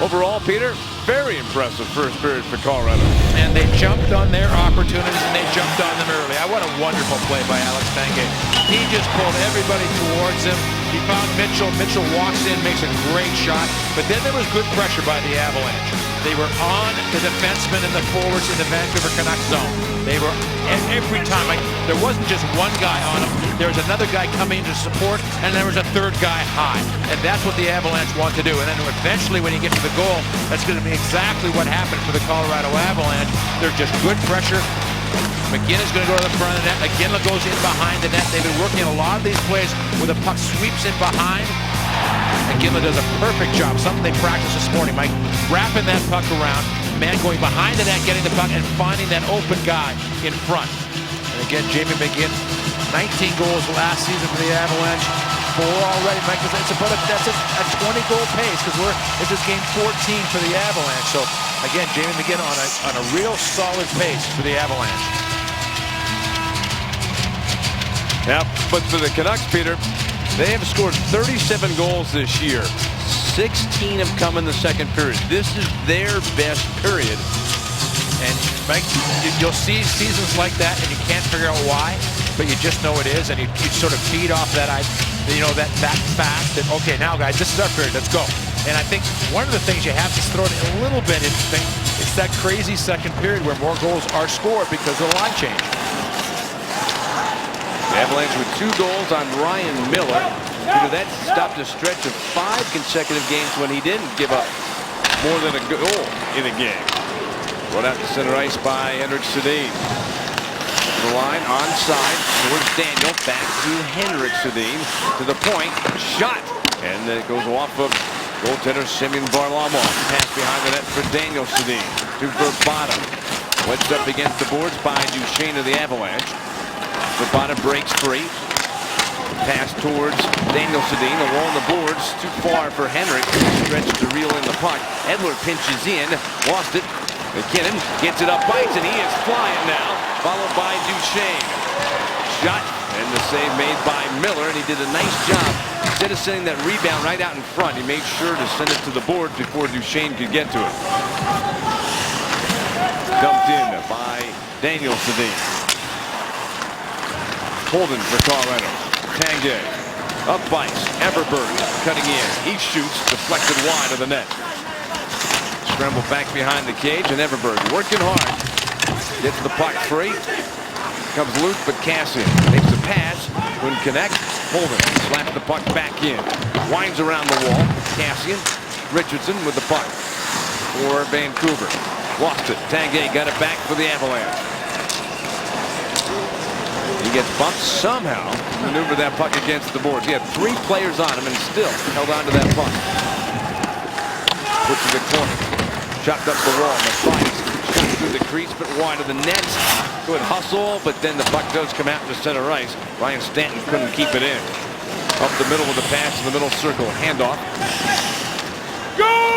S1: Overall, Peter, very impressive first period for Colorado.
S2: And they jumped on their opportunities, and they jumped on them early. What a wonderful play by Alex Tanguay. He just pulled everybody towards him. He found Mitchell. Mitchell walks in, makes a great shot. But then there was good pressure by the Avalanche. They were on the defensemen and the forwards in the Vancouver Canucks zone. They were every time. There wasn't just one guy on them. There was another guy coming to support, and there was a third guy high. And that's what the Avalanche want to do. And then eventually, when you get to the goal, that's going to be exactly what happened for the Colorado Avalanche. They're just good pressure. McGinn is going to go to the front of the net. McGinn goes in behind the net. They've been working a lot of these plays where the puck sweeps in behind. And Gimlet does a perfect job, something they practiced this morning, Mike, wrapping that puck around, man going behind the net, getting the puck, and finding that open guy in front. And again, Jamie McGinn, 19 goals last season for the Avalanche, 4 already, Mike. That's a 20-goal pace because this is game 14 for the Avalanche. So again, Jamie McGinn on a real solid pace for the Avalanche.
S1: Yeah, but for the Canucks, Peter, they have scored 37 goals this year. 16 have come in the second period. This is their best period.
S2: And Mike, you'll see seasons like that, and you can't figure out why, but you just know it is, and you sort of feed off that, that fact that, okay, now guys, this is our period, let's go. And I think one of the things you have to throw in a little bit interesting, it's that crazy second period where more goals are scored because of the line change.
S1: The Avalanche with 2 goals on Ryan Miller. That stopped a stretch of 5 consecutive games when he didn't give up more than a goal in a game. Brought out to center ice by Henrik Sedin. The line onside towards Daniel, back to Henrik Sedin to the point, shot, and it goes off of goaltender Semyon Varlamov. Pass behind the net for Daniel Sedin to Verbata. Wedged up against the boards by Duchesne of the Avalanche. Verbata breaks free. Pass towards Daniel Sedin along the boards. Too far for Henrik. Stretch to reel in the puck. Edler pinches in. Lost it. McKinnon gets it up, bites, and he is flying now. Followed by Duchesne. Shot, and the save made by Miller, and he did a nice job. Instead of sending that rebound right out in front, he made sure to send it to the board before Duchesne could get to it. Dumped in by Daniel Sedin. Holden for Colorado. Tanguay. Up ice. Everberg cutting in. He shoots. Deflected wide of the net. Scramble back behind the cage, and Everberg working hard. Gets the puck free. Comes loose, but Cassian makes a pass. Couldn't connect. Holden slaps the puck back in. Winds around the wall. Cassian. Richardson with the puck for Vancouver. Lost it. Tanguay got it back for the Avalanche. He gets bumped somehow. Maneuver that puck against the boards. He had 3 players on him and still held on to that puck. Put to the corner. Chopped up the wall. Mathias shot through the crease, but wide of the net. Good hustle, but then the puck does come out to center ice. Ryan Stanton couldn't keep it in. Up the middle with the pass in the middle circle. Handoff.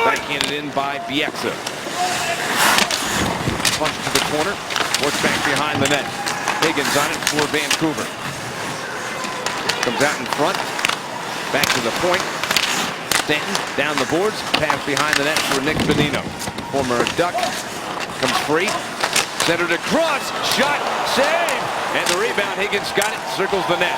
S1: Backhanded in by Bieksa. Punch to the corner. Works back behind the net. Higgins on it for Vancouver. Comes out in front. Back to the point. Stanton down the boards. Pass behind the net for Nick Bonino. Former Duck. Comes free. Centered across. Shot. Save. And the rebound. Higgins got it. Circles the net.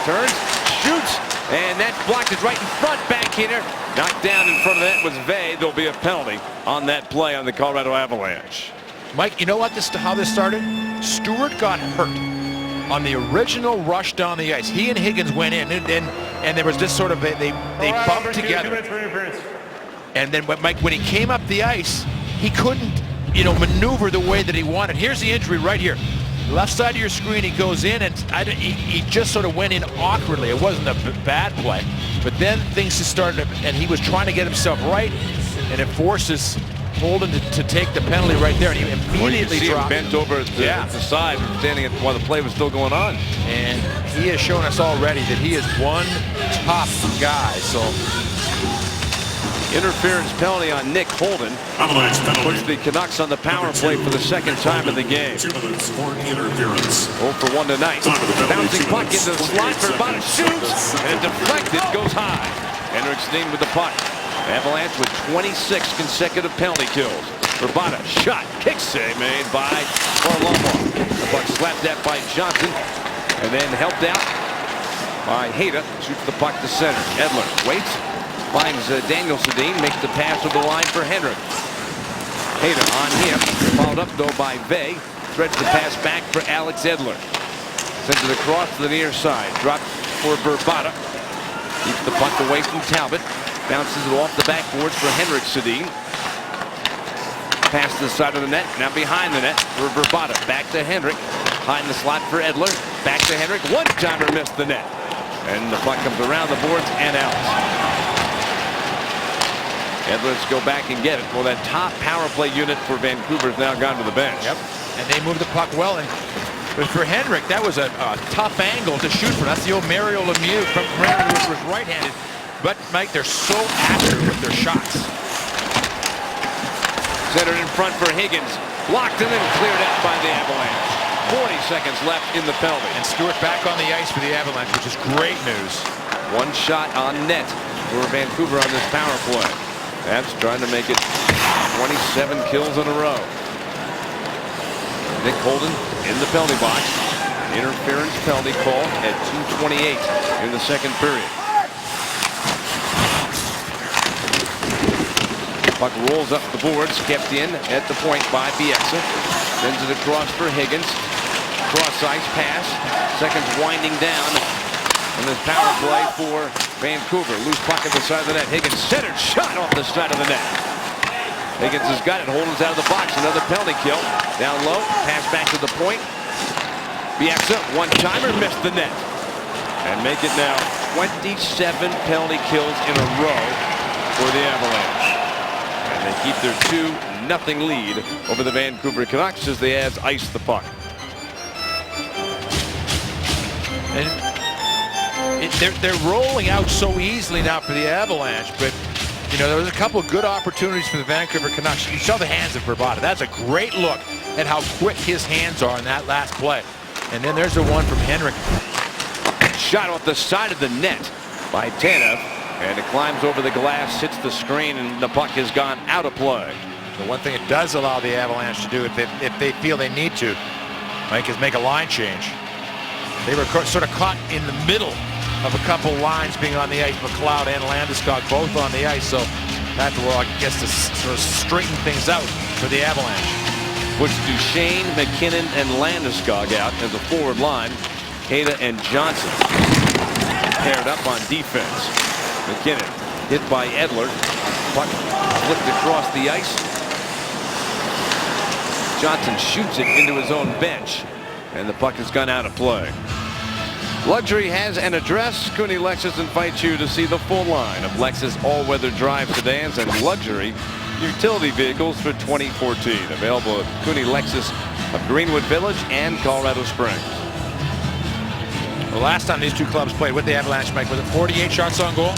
S1: Turns. Shoots. And that's blocked. It's right in front. Backhander. Knocked down in front of the net was Vey. There'll be a penalty on that play on the Colorado Avalanche.
S2: Mike, you know what? How this started? Stewart got hurt. on the original rush down the ice. He and Higgins went in, and there was this sort of they bumped together. And then Mike, when he came up the ice, he couldn't, maneuver the way that he wanted. Here's the injury right here. Left side of your screen, he goes in, and he just sort of went in awkwardly. It wasn't a bad play, but then things just started, and he was trying to get himself right, and it forces Holden to take the penalty right there, and he immediately dropped.
S1: Him bent over at the side, standing while the play was still going on.
S2: And he has shown us already that he is one tough guy. So
S1: interference penalty on Nick Holden.
S4: Avalanche penalty.
S1: Puts the Canucks on the power play for the second time in the game.
S4: 2 minutes for interference.
S1: 0 for 1 tonight. Bouncing puck into the slot for Bada, shoots, and deflected, goes high. Henrik Steen with the puck. Avalanche with 26 consecutive penalty kills. Rabada, shot, kick save made by Varlamov. The puck slapped at by Johnson, and then helped out by Hayda. Shoots the puck to center. Edler waits, finds Daniel Sedin, makes the pass over the line for Henrik. Hayda on him, followed up though by Vey. Threads the pass back for Alex Edler. Sends it across to the near side. Drops for Verbata. Keeps the puck away from Talbot. Bounces it off the backboards for Henrik Sedin. Past the side of the net. Now behind the net for Verbata. Back to Henrik. Behind the slot for Edler. Back to Henrik. One-timer missed the net. And the puck comes around the boards and out. Edler's go back and get it. Well, that top power play unit for Vancouver has now gone to the bench.
S2: Yep. And they moved the puck well. But for Henrik, that was a tough angle to shoot from. That's the old Mario Lemieux from Henrik, who was right-handed. But, Mike, they're so accurate with their shots.
S1: Centered in front for Higgins. Blocked and then cleared out by the Avalanche. 40 seconds left in the penalty.
S2: And Stewart back on the ice for the Avalanche, which is great news.
S1: One shot on net for Vancouver on this power play. That's trying to make it 27 kills in a row. Nick Holden in the penalty box. Interference penalty call at 2:28 in the second period. Puck rolls up the boards, kept in at the point by Bieksa. Sends it across for Higgins. Cross ice pass. Seconds winding down on this power play for Vancouver. Loose puck at the side of the net. Higgins centered shot off the side of the net. Higgins has got it. Holden's out of the box. Another penalty kill. Down low. Pass back to the point. Bieksa, one-timer, missed the net. And make it now 27 penalty kills in a row for the Avalanche. And they keep their 2-0 lead over the Vancouver Canucks as they have iced the puck.
S2: And they're rolling out so easily now for the Avalanche, but there was a couple of good opportunities for the Vancouver Canucks. You saw the hands of Verbata. That's a great look at how quick his hands are in that last play. And then there's the one from Henrik.
S1: Shot off the side of the net by Tanev. And it climbs over the glass, hits the screen, and the puck has gone out of play.
S2: The one thing it does allow the Avalanche to do, if they feel they need to, Mike, is make a line change. They were sort of caught in the middle of a couple lines being on the ice. McLeod and Landeskog both on the ice, so that will, I guess, to sort of straighten things out for the Avalanche.
S1: Puts Duchesne, McKinnon, and Landeskog out as a forward line. Hayda and Johnson paired up on defense. McKinnon hit by Edler. Puck flipped across the ice. Johnson shoots it into his own bench, and the puck has gone out of play. Luxury has an address. Cooney Lexus invites you to see the full line of Lexus all-weather drive sedans and luxury utility vehicles for 2014. Available at Cooney Lexus of Greenwood Village and Colorado Springs.
S2: The last time these two clubs played with the Avalanche, Mike, was it 48 shots on goal?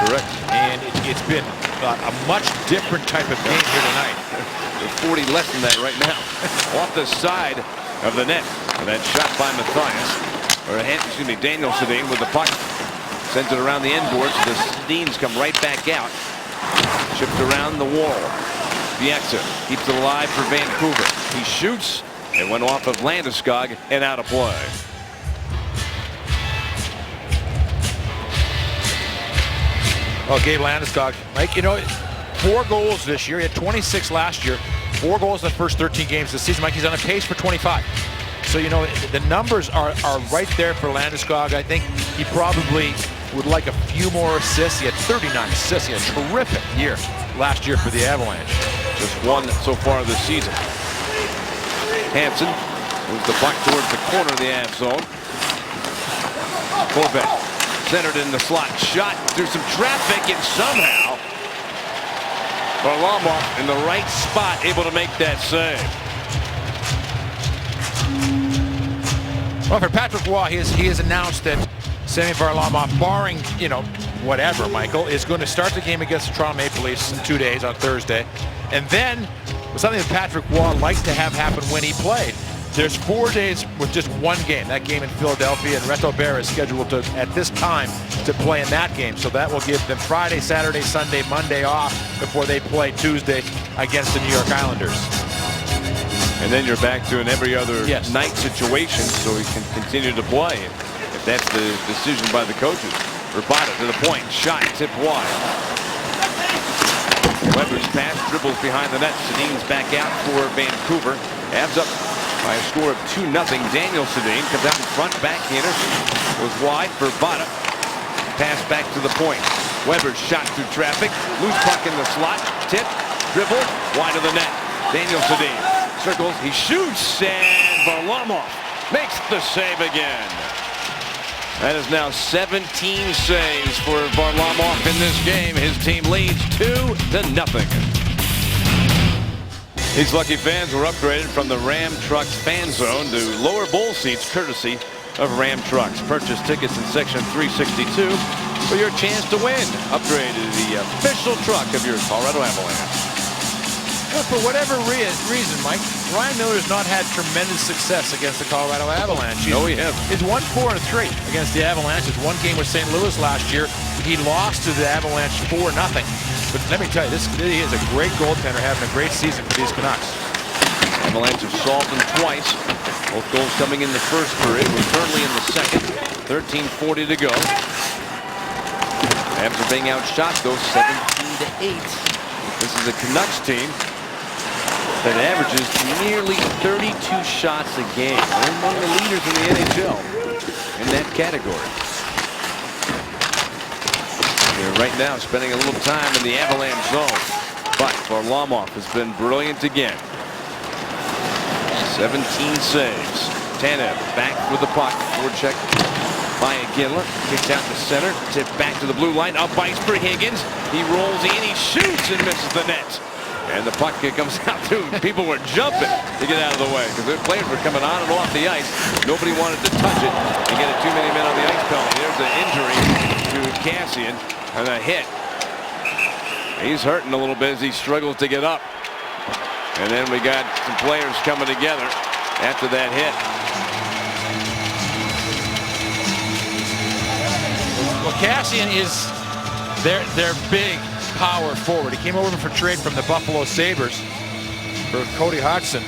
S1: Correct.
S2: And it's been a much different type of game here tonight.
S1: There's 40 less than that right now. Off the side of the net. And that shot by Matthias. Daniel Sedin with the puck. Sends it around the end boards. The Sedins come right back out. Chipped around the wall. Bieksa keeps it alive for Vancouver. He shoots. It went off of Landeskog and out of play.
S2: Oh, Gabe Landeskog. Mike, 4 goals this year. He had 26 last year. 4 goals in the first 13 games this season. Mike, he's on a pace for 25. So, you know, the numbers are right there for Landeskog. I think he probably would like a few more assists. He had 39 assists. He had a terrific year last year for the Avalanche.
S1: Just one so far this season. Hansen moves the puck towards the corner of the Av zone. Corvette centered in the slot. Shot through some traffic, and somehow Varlamov in the right spot, able to make that save.
S2: Well, for Patrick Roy, he has announced that Semyon Varlamov, barring, you know, whatever, Michael, is going to start the game against the Toronto Maple Leafs in 2 days on Thursday. And then, something that Patrick Roy liked to have happen when he played, there's 4 days with just one game, that game in Philadelphia, and Reto Berra is scheduled to, at this time, to play in that game. So that will give them Friday, Saturday, Sunday, Monday off before they play Tuesday against the New York Islanders.
S1: And then you're back to an every other
S2: Yes.
S1: night situation, so he can continue to play if that's the decision by the coaches. Rabada to the point, shot, tip wide. Weber's pass dribbles behind the net. Sedin's back out for Vancouver. Avs up by a score of 2-0. Daniel Sedin comes out in front, backhander, goes wide for Bada. Pass back to the point. Weber's shot through traffic, loose puck in the slot, tip, dribble, wide of the net. Daniel Sedin circles, he shoots, and Varlamov makes the save again. That is now 17 saves for Varlamov in this game. His team leads 2-0. These lucky fans were upgraded from the Ram Trucks fan zone to lower bowl seats courtesy of Ram Trucks. Purchase tickets in section 362 for your chance to win. Upgrade to the official truck of your Colorado Avalanche.
S2: Well, for whatever reason, Mike, Ryan Miller's not had tremendous success against the Colorado Avalanche.
S1: No, he hasn't.
S2: He's won 4-3 against the Avalanche. His one game with St. Louis last year. He lost to the Avalanche 4-0. But let me tell you, he is a great goaltender, having a great season for these Canucks.
S1: Avalanche have solved them twice. Both goals coming in the first period. We're currently in the second. 13:40 to go. After being outshot, though, 17-8. This is a Canucks team that averages nearly 32 shots a game. They're among the leaders in the NHL in that category. They're right now spending a little time in the Avalanche zone. But Varlamov has been brilliant again. 17 saves. Tanev back with the puck. Forecheck by Iginla. Kicks out to center. Tip back to the blue line. Up ice for Higgins. He rolls in. He shoots and misses the net. And the puck comes out too. People were jumping to get out of the way because the players were coming on and off the ice. Nobody wanted to touch it and get a too many men on the ice penalty. There's an injury to Kassian and a hit. He's hurting a little bit as he struggles to get up. And then we got some players coming together after that hit.
S2: Well, Kassian is their big power forward. He came over for trade from the Buffalo Sabres for Cody Hodgson.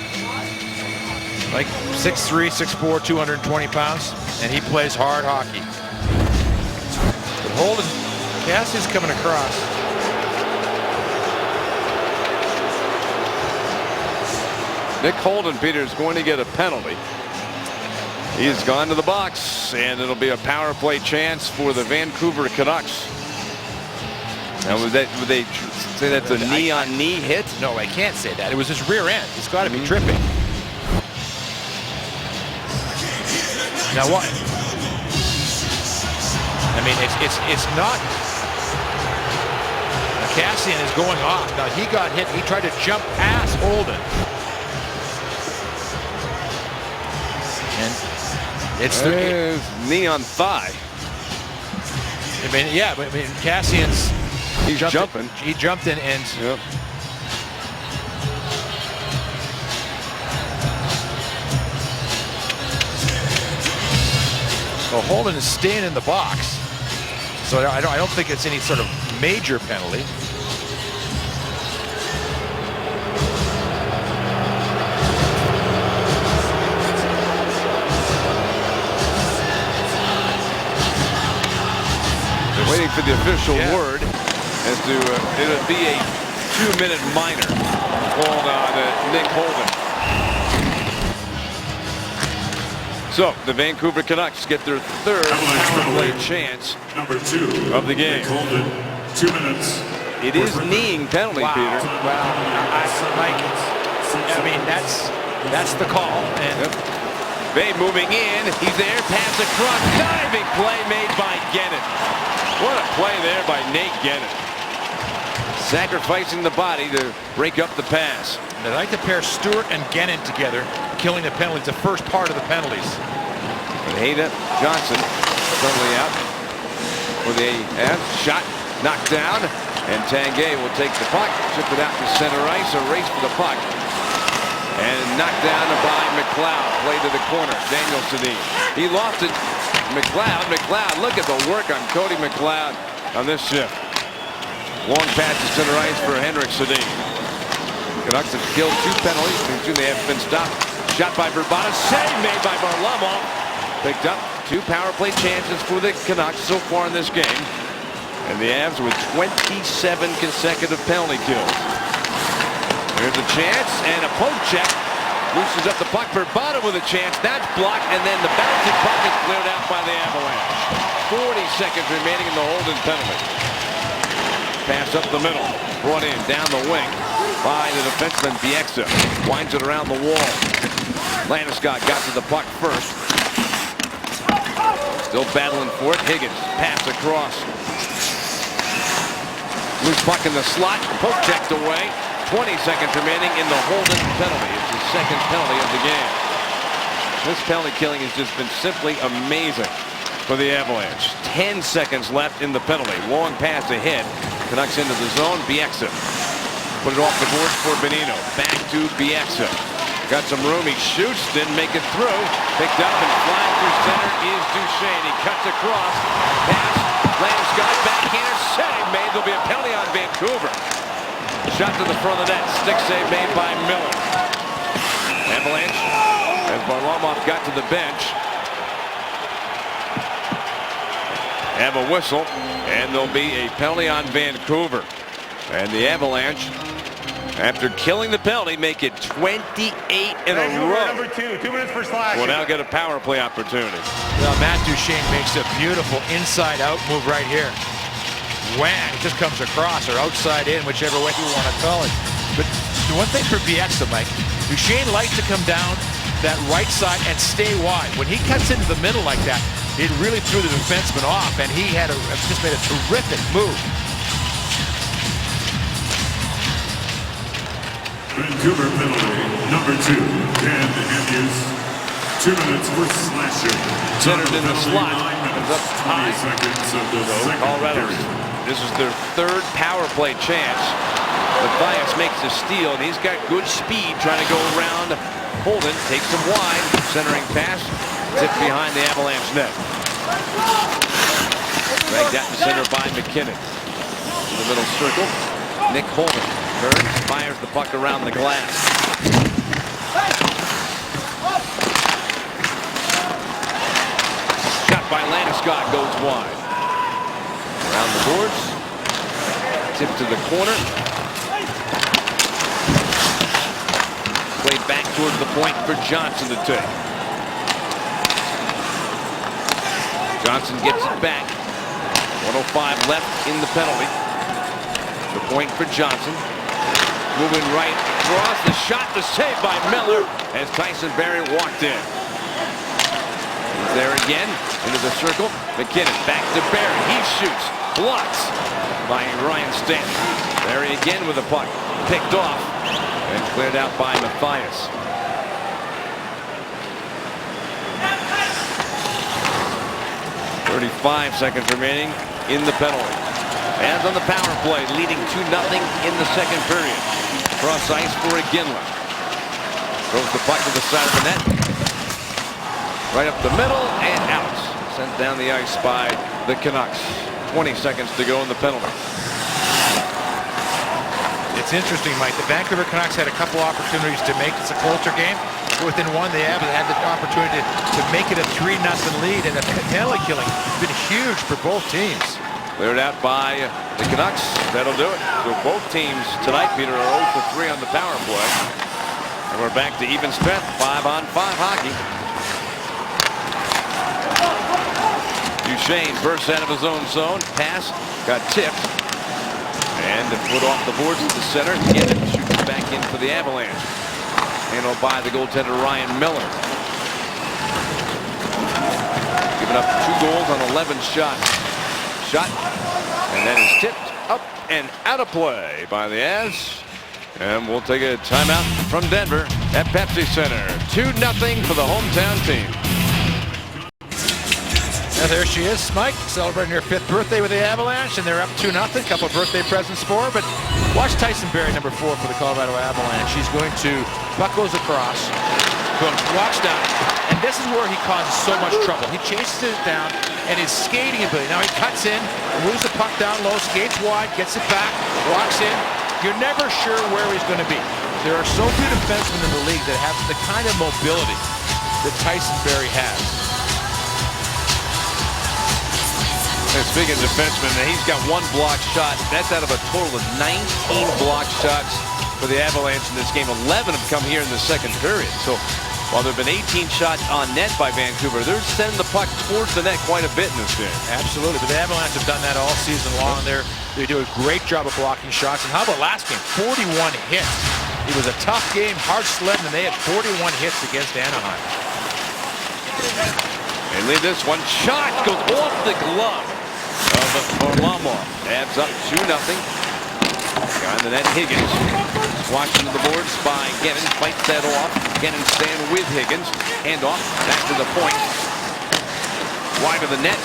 S2: Like 6'3", 6'4", 220 pounds, and he plays hard hockey. But Holden, Kassian's coming across.
S1: Nick Holden, Peter, is going to get a penalty. He's gone to the box, and it'll be a power play chance for the Vancouver Canucks. Now, would they say that's a knee-on-knee hit?
S2: No, I can't say that. It was his rear end. He's got to be tripping. Now what? I mean, it's not. Kassian is going off. Now he got hit. He tried to jump past Holden. And it's the
S1: knee on thigh.
S2: I mean, yeah, but I mean, Kassian's.
S1: He's jumping.
S2: He jumped in and.
S1: Yep.
S2: Well, Holden is staying in the box, so I don't think it's any sort of major penalty.
S1: They're waiting for the official word as to it'll be a 2-minute minor called on Nick Holden. So the Vancouver Canucks get their third power play chance
S4: Number 2
S1: of the game.
S4: They called it 2 minutes.
S1: It is kneeing penalty,
S2: Wow.
S1: Peter.
S2: Well, I mean, that's the call. And
S1: Bay moving in. He's there. Pass across. Diving play made by Gennin. What a play there by Nate Gennin. Sacrificing the body to break up the pass.
S2: They like to pair Stewart and Gennin together, killing the penalties, the first part of the penalties.
S1: And Hayden Johnson suddenly out with a shot knocked down. And Tanguay will take the puck, chip it out to center ice, a race for the puck. And knocked down by McLeod. Play to the corner. Daniel Sedin. He lost it. McLeod, look at the work on Cody McLeod on this shift. Long pass to center ice for Henrik Sedin. Canucks have killed 2 penalties. They have been stopped. Shot by Vrbata. Save made by Varlamov. Picked up 2 power play chances for the Canucks so far in this game. And the Avs with 27 consecutive penalty kills. Here's a chance and a poke check. Looses up the puck. Vrbata with a chance. That's blocked. And then the bouncing puck is cleared out by the Avalanche. 40 seconds remaining in the holding penalty. Pass up the middle. Brought in down the wing by the defenseman Bieksa. Winds it around the wall. Landeskog got to the puck first. Still battling for it. Higgins. Pass across. Loose puck in the slot. Poke checked away. 20 seconds remaining in the holding penalty. It's the second penalty of the game. This penalty killing has just been simply amazing for the Avalanche. 10 seconds left in the penalty. Long pass ahead. Canucks into the zone. Bieksa put it off the boards for Bonino. Back to Bieksa. Got some room. He shoots. Didn't make it through. Picked up and flying through center is Duchesne. He cuts across. Pass. Landeskog backhander. Save made. There'll be a penalty on Vancouver. Shot to the front of the net. Stick save made by Miller. Avalanche, as Varlamov got to the bench, have a whistle, and there'll be a penalty on Vancouver. And the Avalanche, after killing the penalty, make it 28 in a row.
S3: Number 2, 2 minutes for Slash.
S1: Will now get a power play opportunity.
S2: well, Matt Duchesne makes a beautiful inside-out move right here. Wham! It just comes across or outside in, whichever way you want to call it. But the one thing for Bieksa, Mike, Duchesne likes to come down that right side and stay wide. When he cuts into the middle like that, it really threw the defenseman off, and he had just made a terrific move.
S4: Vancouver penalty number 2. And use 2 minutes for Slasher.
S1: Centered in the slot.
S4: 9 minutes,
S1: Up high.
S4: 20 seconds of the second
S1: Colorado.
S4: period.
S1: This is their third power play chance. Mathias makes a steal, and he's got good speed trying to go around Holden. Takes him wide. Centering pass. Tipped behind the Avalanche net. Dragged out to center by McKinnon. In the middle circle. Nick Holden turns, fires the puck around the glass. Shot by Landeskog goes wide. Around the boards. Tip to the corner. Played back towards the point for Johnson to take. Johnson gets it back. 1:05 left in the penalty. The point for Johnson. Moving right across. The shot, the save by Miller as Tyson Barrie walked in. He's there again into the circle. McKinnon back to Barrie. He shoots. Blocks by Ryan Stanton. Barrie again with the puck. Picked off and cleared out by Mathias. 35 seconds remaining in the penalty. As on the power play, leading 2-0 in the second period. Cross ice for Iginla. Throws the puck to the side of the net. Right up the middle and out. Sent down the ice by the Canucks. 20 seconds to go in the penalty.
S2: It's interesting, Mike. The Vancouver Canucks had a couple opportunities to make this a closer game. Within one, they have had the opportunity to make it a 3-0 lead, and the penalty killing has been huge for both teams.
S1: Cleared out by the Canucks. That'll do it. So both teams tonight, Peter, are 0 for 3 on the power play. And we're back to even strength, 5-on-5 hockey. Duchesne bursts out of his own zone. Pass got tipped. And the foot off the boards at the center. Again, shoots back in for the Avalanche. Handled by the goaltender Ryan Miller. Giving up 2 goals on 11 shots. Shot. And that is tipped up and out of play by the Avs. And we'll take a timeout from Denver at Pepsi Center. 2-0 for the hometown team.
S2: Now there she is, Mike, celebrating her 5th birthday with the Avalanche, and they're up 2-0. Couple of birthday presents for her. But watch Tyson Barrie, number 4 for the Colorado Avalanche. She's going to, puck goes across, boom, walks down. And this is where he causes so much trouble. He chases it down, and his skating ability. Now he cuts in, moves the puck down low, skates wide, gets it back, walks in. You're never sure where he's going to be. There are so few defensemen in the league that have the kind of mobility that Tyson Barrie has.
S1: And speaking of defensemen, he's got 1 blocked shot. That's out of a total of 19 blocked shots for the Avalanche in this game. 11 have come here in the second period. So while there have been 18 shots on net by Vancouver, they're sending the puck towards the net quite a bit in this game.
S2: Absolutely, but the Avalanche have done that all season long. They do a great job of blocking shots. And how about last game? 41 hits. It was a tough game, hard sledding, and they had 41 hits against Anaheim.
S1: They lead this one. Shot goes off the glove of Varlamov. Avs up 2-0. Guy in the net, Higgins. Squashed into the boards by Gennon. Fights that off. Gennon stand with Higgins. Hand off. Back to the point. Wide of the net.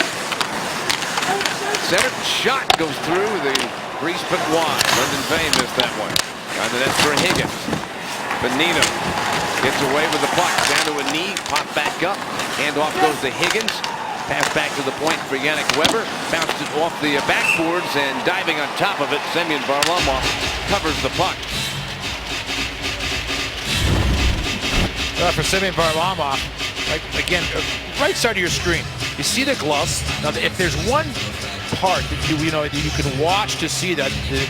S1: Center shot goes through the crease but wide. Brendan Vane missed that one. Got the net for Higgins. Bonino gets away with the puck. Down to a knee. Pop back up. Hand off goes to Higgins. Pass back to the point for Yannick Weber. Bounced it off the backboards and diving on top of it. Semyon Varlamov covers the puck.
S2: For Semyon Varlamov, again, right side of your screen, you see the gloves. Now, if there's one part that you can watch to see that the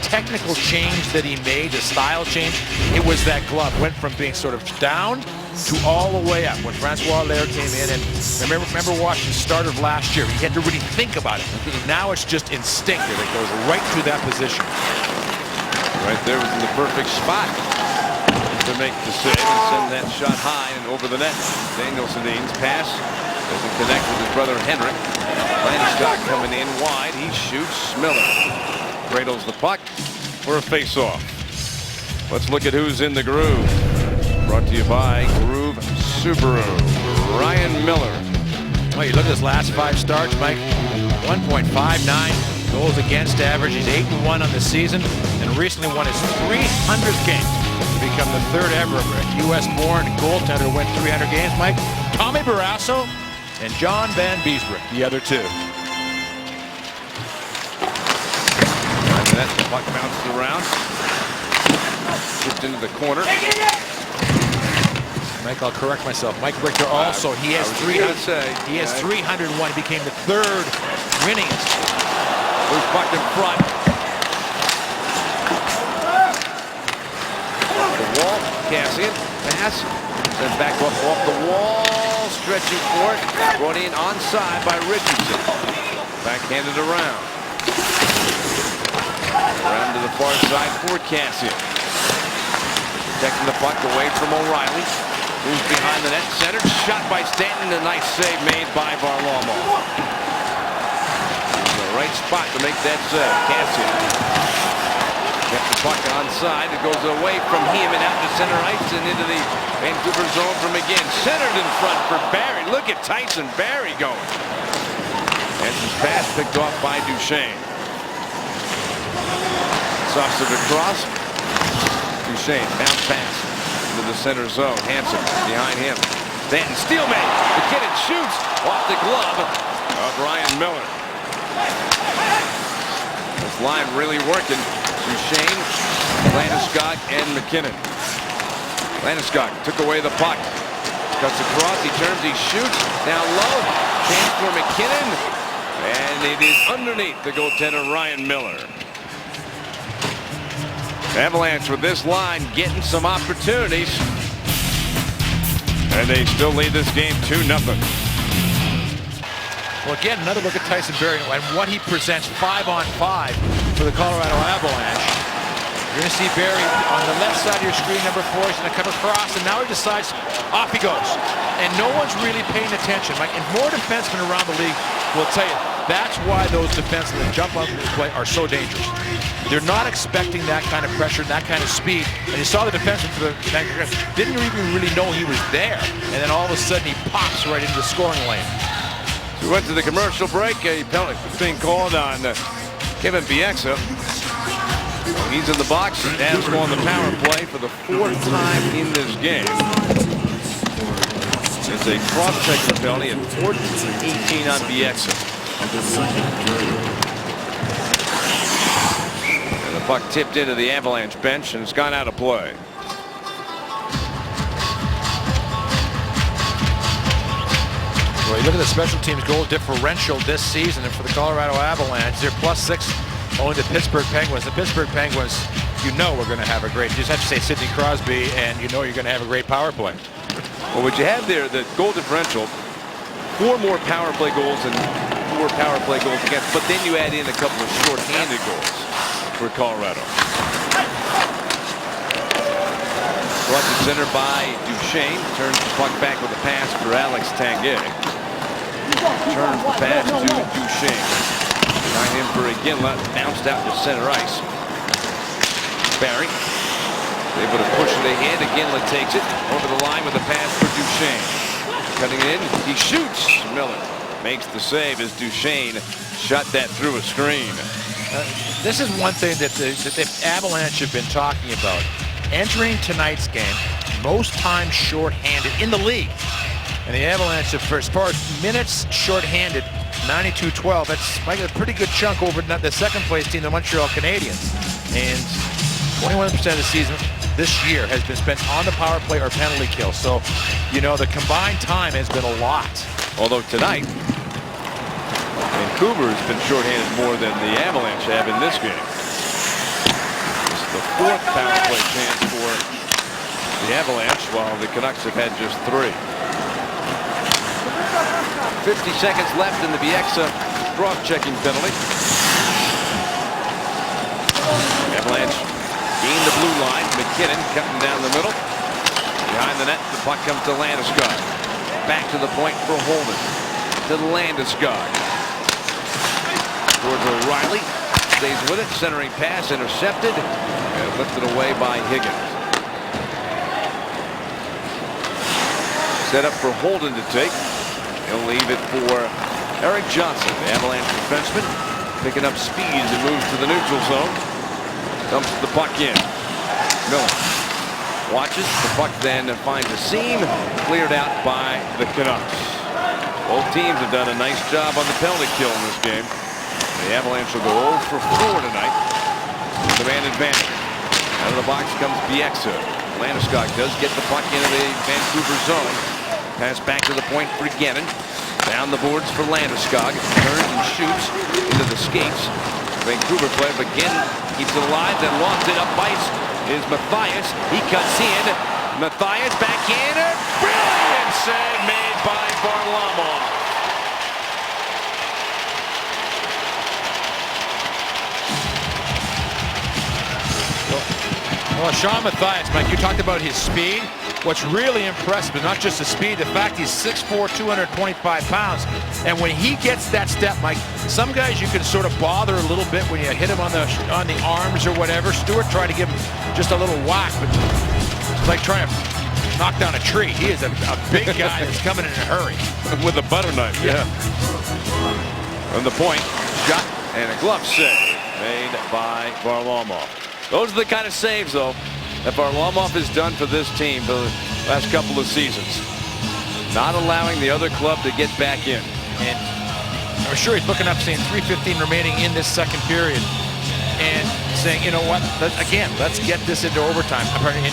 S2: technical change that he made, the style change, it was that glove. Went from being sort of down to all the way up when Francois Allaire came in. And remember watching the start of last year, he had to really think about it. Now it's just instinctive. It goes right to that position.
S1: Right there was in the perfect spot to make the save and send that shot high and over the net. Daniel Sedin's pass doesn't connect with his brother Henrik. Landeskog coming in wide. He shoots. Miller cradles the puck for a face-off. Let's look at who's in the groove. Brought to you by Groove Subaru. Ryan Miller.
S2: Well, you look at his last 5 starts, Mike. 1.59 goals against average. He's 8-1 on the season, and recently won his 300th game to become the 3rd ever U.S.-born goaltender to win 300 games. Mike, Tommy Barrasso and John Van Beesbrook, the other 2.
S1: And that puck bounces around. Shipped into the corner.
S2: Mike, I'll correct myself. Mike Richter also, he has 301. He became the 3rd winningest.
S1: Loose puck in front. Off the wall, Cassian, pass. Then back up off the wall, stretching for it. Brought in onside by Richardson. Backhanded around. Around to the far side for Cassian. Protecting the puck away from O'Reilly. Moves behind the net, centered, shot by Stanton, a nice save made by Varlamov. The right spot to make that save. Cassian kept the puck onside. It goes away from him and out to center ice and into the Vancouver zone from again. Centered in front for Barrie. Look at Tyson Barrie going. And his pass picked off by Duchesne. Sauced it across. Duchesne, bounce pass into the center zone. Hansen behind him. Stanton, steelman. McKinnon shoots off the glove of Ryan Miller. This line really working. Duchesne, Landeskog, and McKinnon. Landeskog took away the puck. Cuts across, he turns, he shoots. Down low. Chance for McKinnon. And it is underneath the goaltender, Ryan Miller. Avalanche with this line getting some opportunities. And they still lead this game 2-0.
S2: Well, again, another look at Tyson Barrie and what he presents 5-on-5 for the Colorado Avalanche. You're going to see Barrie on the left side of your screen, number 4. He's going to come across, and now he decides, off he goes. And no one's really paying attention, Mike. And more defensemen around the league will tell you, that's why those defensemen that jump up and play are so dangerous. They're not expecting that kind of pressure, that kind of speed. And you saw the defenseman for the Vancouver didn't even really know he was there. And then all of a sudden, he pops right into the scoring lane.
S1: We went to the commercial break. A penalty being called on Kevin Bieksa. He's in the box. Avs go on the power play for the 4th time in this game. It's a cross-checking penalty at 14-18 on Bieksa. And the puck tipped into the Avalanche bench and it's gone out of play.
S2: Well, you look at the special teams goal differential this season, and for the Colorado Avalanche, they're +6 owing the Pittsburgh Penguins. The Pittsburgh Penguins, you know we're going to have a great, you just have to say Sidney Crosby, and you know you're going to have a great power play.
S1: Well, what you have there, the goal differential, 4 more power play goals and 4 power play goals against, but then you add in a couple of short-handed goals for Colorado. Brought to center by Duchesne. Turns the puck back with a pass for Alex Tanguay. Turns the pass to Duchesne. Behind him for Iginla. Bounced out to center ice. Barrie able to push it ahead. Iginla takes it over the line with a pass for Duchesne. Cutting it in. He shoots. Miller makes the save as Duchesne shot that through a screen.
S2: This is one thing that the Avalanche have been talking about. Entering tonight's game, most times short-handed in the league. And the Avalanche, as far as minutes short-handed, 92-12. That's like a pretty good chunk over the second-place team, the Montreal Canadiens. And 21% of the season this year has been spent on the power play or penalty kill. So, you know, the combined time has been a lot.
S1: Although tonight, Vancouver has been short-handed more than the Avalanche have in this game. The 4th power play chance for the Avalanche, while the Canucks have had just 3. 50 seconds left in the Bieksa cross-checking penalty. Avalanche gain the blue line. McKinnon cutting down the middle. Behind the net, the puck comes to Landeskog. Back to the point for Holden. To Landeskog. Towards O'Reilly. Stays with it. Centering pass intercepted. And lifted away by Higgins. Set up for Holden to take. He'll leave it for Eric Johnson, the Avalanche defenseman. Picking up speed as he moves to the neutral zone. Dumps the puck in. Miller watches. The puck then finds a seam. Cleared out by the Canucks. Both teams have done a nice job on the penalty kill in this game. The Avalanche will go 0 for 4 tonight. The man advantage. Out of the box comes Bieksa. Landeskog does get the puck into the Vancouver zone. Pass back to the point for Gannon. Down the boards for Landeskog. Turns and shoots into the skates. Vancouver player again keeps it alive, then lost it up ice is Mathias. He cuts in. Mathias back in. A brilliant save made by Varlamov.
S2: Well, Sean Mathias, Mike, you talked about his speed. What's really impressive is not just the speed, the fact he's 6'4", 225 pounds. And when he gets that step, Mike, some guys you can sort of bother a little bit when you hit him on the arms or whatever. Stewart tried to give him just a little whack, but it's like trying to knock down a tree. He is a big guy that's coming in a hurry.
S1: With a butter knife, yeah. From the point, shot and a glove save made by Varlamov. Those are the kind of saves, though, that Varlamov has done for this team for the last couple of seasons. Not allowing the other club to get back in.
S2: And I'm sure he's looking up, saying 3:15 remaining in this second period, and saying, you know what, let's get this into overtime,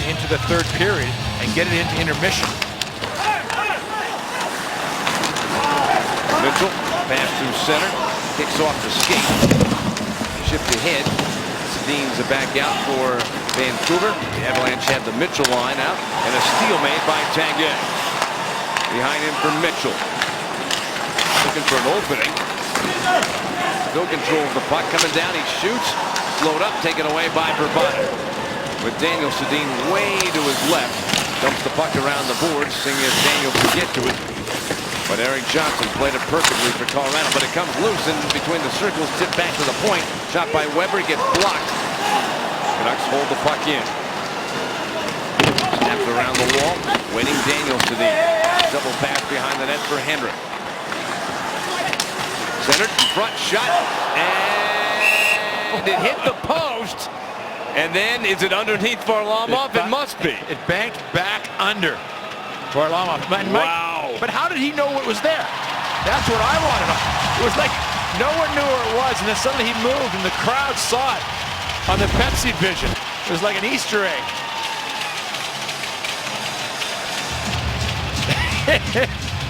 S2: into the third period, and get it into intermission.
S1: Mitchell, pass through center, kicks off the skate. Shift ahead. Deans are back out for Vancouver. The Avalanche had the Mitchell line out, and a steal made by Tanguay. Behind him for Mitchell. looking for an opening. Still controls the puck, coming down, he shoots, slowed up, taken away by Bourbon. With Daniel Sedin way to his left, dumps the puck around the boards, seeing if Daniel can get to it. But Eric Johnson played it perfectly for Colorado, but it comes loose in between the circles, tipped back to the point. Shot by Weber, gets blocked. Canucks hold the puck in. Snapped around the wall, waiting Daniel Sedin. Double pass behind the net for Henrik. Centered, front shot, and it hit the post. And then, is it underneath Varlamov? It must be.
S2: It banked back under Varlamov.
S1: Wow.
S2: But how did he know it was there? That's what I want to know. It was like no one knew where it was, and then suddenly he moved, and the crowd saw it on the Pepsi vision. It was like an Easter egg.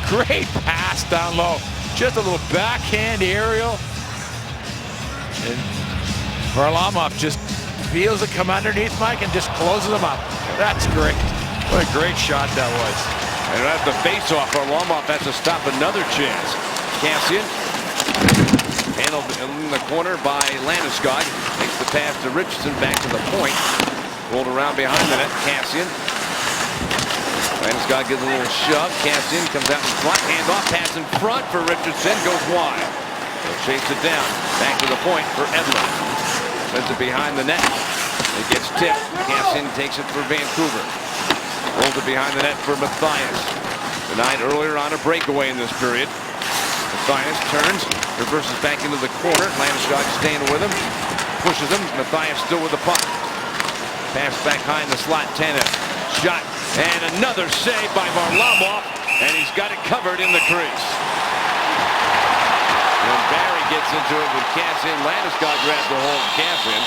S2: Great pass down low. Just a little backhand aerial. And Varlamov just feels it come underneath Mike and just closes him up. That's great. What a great shot that was.
S1: And at the face-off, Varlamov has to stop another chance. Kassian handled in the corner by Landeskog. Takes the pass to Richardson, back to the point. Rolled around behind the net. Kassian. Landeskog gives a little shove. Kassian comes out in front. Hand off, pass in front for Richardson. Goes wide. They'll chase it down. Back to the point for Edler. Sends it behind the net. It gets tipped. Kassian takes it for Vancouver. Rolls it behind the net for Mathias. Denied earlier on a breakaway in this period. Mathias turns, reverses back into the corner. Landeskog staying with him. Pushes him. Mathias still with the puck. Pass back behind the slot. Tanev. Shot. And another save by Varlamov. And he's got it covered in the crease. And Barry gets into it with Kassian. Landeskog grabs the hold of Kassian.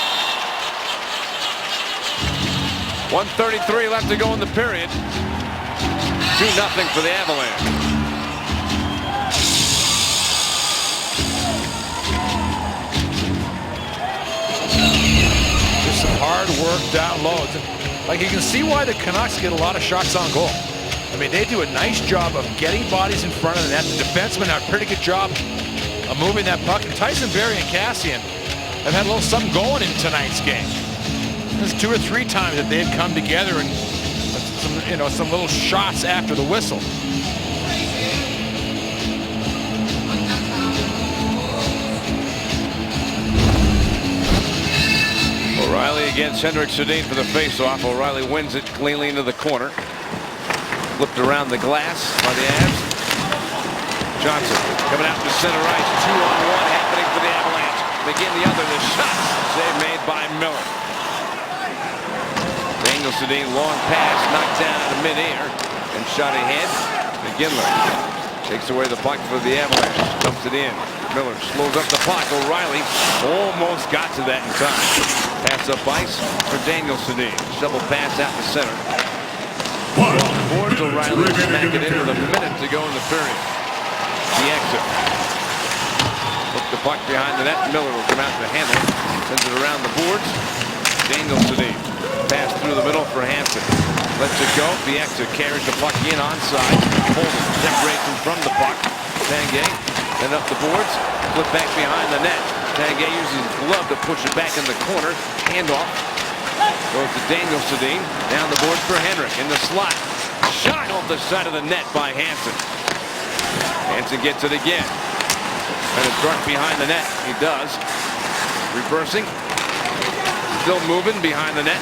S1: 1:33 left to go in the period. 2-0 for the Avalanche.
S2: Just some hard work down low. Like, you can see why the Canucks get a lot of shots on goal. I mean, they do a nice job of getting bodies in front of the net. The defensemen have a pretty good job of moving that puck. And Tyson Barrie and Kassian have had a little something going in tonight's game. There's 2 or 3 times that they've come together and some little shots after the whistle.
S1: O'Reilly against Henrik Sedin for the faceoff. O'Reilly wins it cleanly into the corner. Flipped around the glass by the Avs. Johnson coming out to center ice. 2-on-1 happening for the Avalanche. Begin the other. The shot. Save made by Miller. Daniel Sedin, long pass, knocked down out of midair and shot ahead. McGinley takes away the puck for the Avalanche. Dumps it in. Miller slows up the puck. O'Reilly almost got to that in time. Pass up ice for Daniel Sedin. Shovel pass out to center. Boards O'Reilly smack it in with a minute to go in the period. The exit. Hook the puck behind the net. Miller will come out to handle it. Sends it around the boards. Daniel Sedin. Pass through the middle for Hansen. Lets it go. The exit carries the puck in onside. Holden separates him from the puck. Tanguay then up the boards. Flip back behind the net. Tanguay uses his glove to push it back in the corner. Handoff. Goes to Daniel Sedin. Down the boards for Henrik in the slot. Shot off the side of the net by Hansen. Hansen gets it again. And it's struck behind the net. He does. Reversing. Still moving behind the net.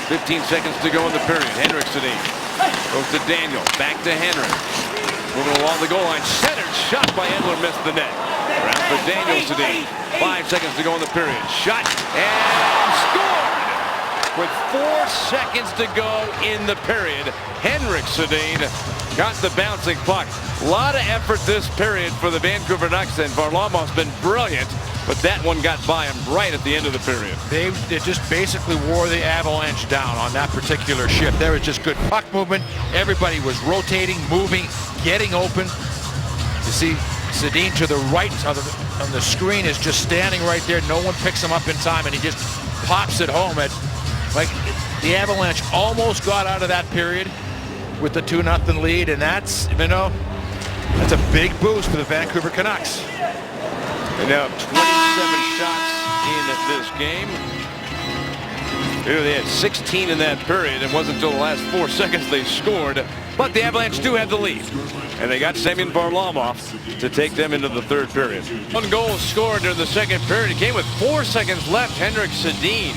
S1: 15 seconds to go in the period. Henrik Sedin goes to Daniel. Back to Henrik. Moving along the goal line. Centered shot by Edler. Missed the net. Around for Daniel Sedin. 5 seconds to go in the period. Shot and scored! With 4 seconds to go in the period, Henrik Sedin got the bouncing puck. A lot of effort this period for the Vancouver Canucks, and Varlamov's been brilliant, but that one got by him right at the end of the period.
S2: They just basically wore the Avalanche down on that particular shift. There was just good puck movement. Everybody was rotating, moving, getting open. You see Sedin to the right on the screen is just standing right there. No one picks him up in time, and he just pops it home. Like, the Avalanche almost got out of that period with the 2-0 lead, and that's, That's a big boost for the Vancouver Canucks.
S1: They now have 27 shots in this game. Here they had 16 in that period. It wasn't until the last 4 seconds they scored. But the Avalanche do have the lead. And they got Semyon Varlamov to take them into the third period. 1 goal scored during the second period. It came with 4 seconds left. Henrik Sedin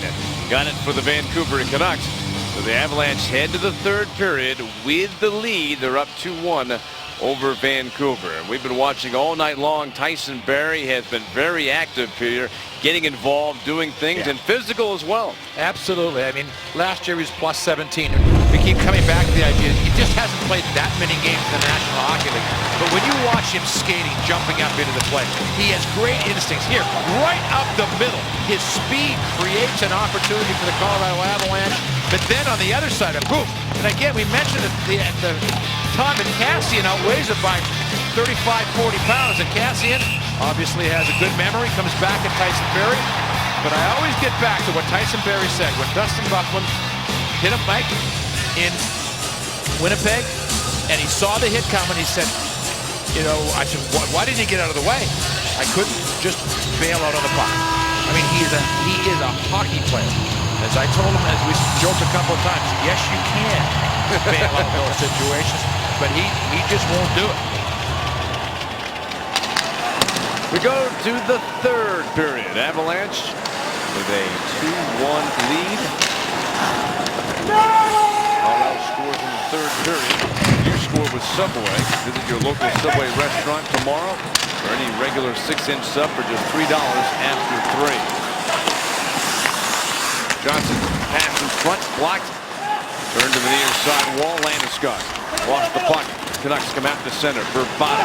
S1: got it for the Vancouver Canucks. So the Avalanche head to the third period with the lead. They're up 2-1 over Vancouver. And we've been watching all night long. Tyson Barrie has been very active here, getting involved, doing things, and physical as well.
S2: Absolutely. I mean, last year he was plus 17. We keep coming back to the idea he just hasn't played that many games in the National Hockey League. But when you watch him skating, jumping up into the play, he has great instincts. Here, right up the middle, his speed creates an opportunity for the Colorado Avalanche. But then on the other side, boom. And again, we mentioned at the time that Kassian outweighs it by 35, 40 pounds. And Kassian obviously has a good memory, comes back at Tyson Barrie. But I always get back to what Tyson Barrie said when Dustin Byfuglien hit him, Mike, in Winnipeg, and he saw the hit coming. He said, you know, I said, why didn't he get out of the way? I couldn't just bail out on the puck. I mean, he is a hockey player. As I told him, as we joked a couple of times, yes, you can bail out those situations, but he just won't do it.
S1: We go to the third period. Avalanche with a 2-1 lead. Colorado scores in the third period. You score with Subway. Visit your local Subway restaurant tomorrow for any regular 6-inch sub for just $3 after 3. Johnson pass in front, blocked. Turned to the near side wall. Landeskog lost the puck. Canucks come out to center. Bravada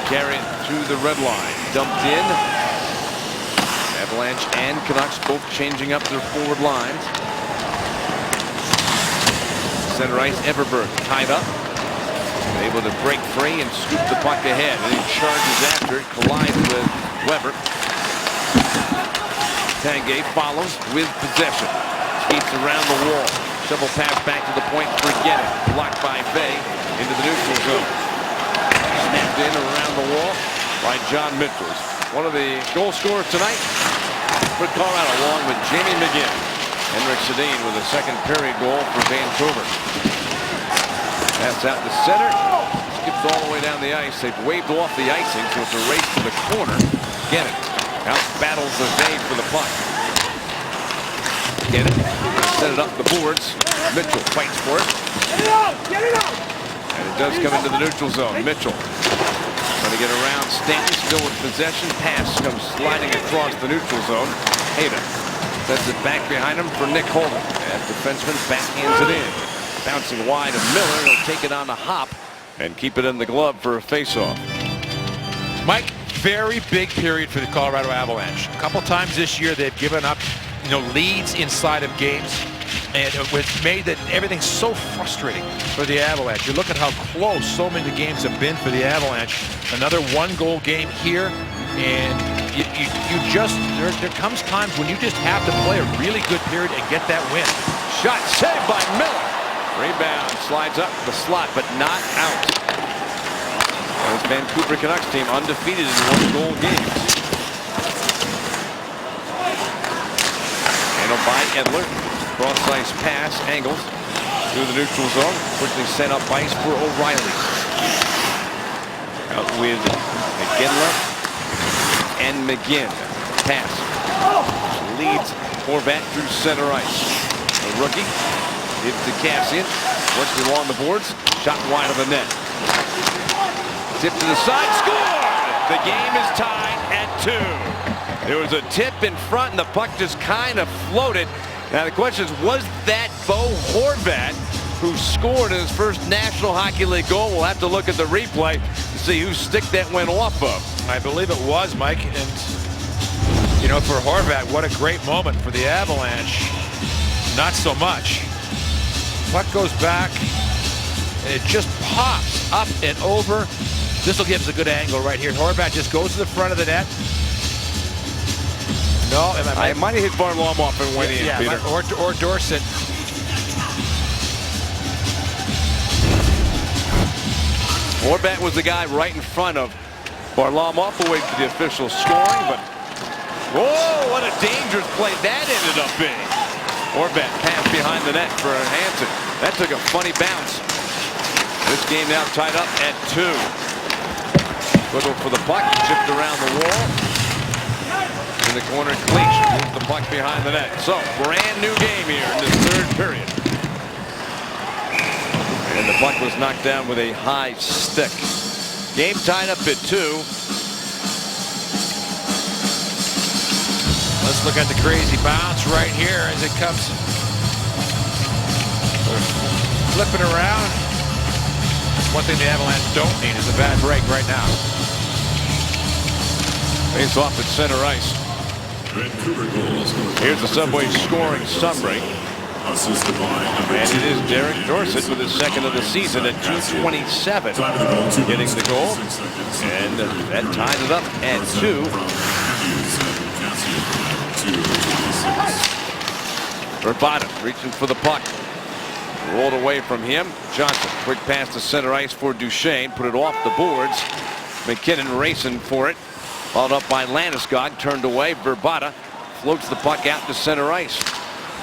S1: carried to the red line. Dumped in. Avalanche and Canucks both changing up their forward lines. Center ice, Everberg tied up. Able to break free and scoop the puck ahead. And he charges after it. Collides with Weber. Tanguay follows with possession. Skates around the wall. Double pass back to the point. Forget it. Blocked by Bay into the neutral zone. Snapped in around the wall by John Mitchell. One of the goal scorers tonight for Colorado, along with Jamie McGinn. Henrik Sedin with a second period goal for Vancouver. Pass out to center. Skips all the way down the ice. They've waved off the icing, so it's a race to the corner. Get it. Out battles the Bay for the puck. Get it. Set it up the boards. Mitchell fights for it.
S5: Get it out! Get it out!
S1: And it does come into the neutral zone. Mitchell trying to get around Stanton, still with possession. Pass comes sliding across the neutral zone. Hayden sets it back behind him for Nick Holden. And defenseman backhands it in. Bouncing wide of Miller. He'll take it on the hop and keep it in the glove for a faceoff.
S2: Mike, very big period for the Colorado Avalanche. A couple times this year they've given up, you know, leads inside of games, and it was made that everything's so frustrating for the Avalanche. You look at how close so many games have been for the Avalanche. Another 1-goal game here, and you just there comes times when you just have to play a really good period and get that win.
S1: Shot saved by Miller. Rebound slides up the slot, but not out. This Vancouver Canucks team undefeated in 1-goal games. Handled by Edler. Cross-ice pass, angles through the neutral zone. Quickly sent up ice for O'Reilly. Out with McGinley and McGinn. Pass. Leads Horvat through center ice. The rookie gives to Kassian. Works along the boards. Shot wide of the net. Tip to the side, scored! The game is tied at 2. There was a tip in front and the puck just kind of floated. Now the question is, was that Bo Horvat who scored in his first National Hockey League goal? We'll have to look at the replay to see whose stick that went off of.
S2: I believe it was, Mike, and you know, for Horvat, what a great moment. For the Avalanche, not so much. Puck goes back and it just pops up and over. This will give us a good angle right here. Horvat just goes to the front of the net. No,
S1: I might have hit Varlamov and went in, Peter.
S2: Or Dorsett.
S1: Horvat was the guy right in front of Varlamov. We'll wait for the official scoring, but whoa, what a dangerous play that ended up being. Horvat passed behind the net for Hansen. That took a funny bounce. This game now tied up at 2. Good for the puck, chipped around the wall. In the corner, Cleach moves the puck behind the net. So, brand new game here in this third period. And the puck was knocked down with a high stick. Game tied up at 2.
S2: Let's look at the crazy bounce right here as it comes flipping around. One thing the Avalanche don't need is a bad break right now.
S1: Face off at center ice. Here's the Subway scoring summary. And it is Derek Dorsett with his second of the season at 2:27, getting the goal. And that tied it up at 2. Urbata reaching for the puck. Rolled away from him. Johnson, quick pass to center ice for Duchesne. Put it off the boards. McKinnon racing for it. Followed up by Landeskog. Turned away. Urbata floats the puck out to center ice.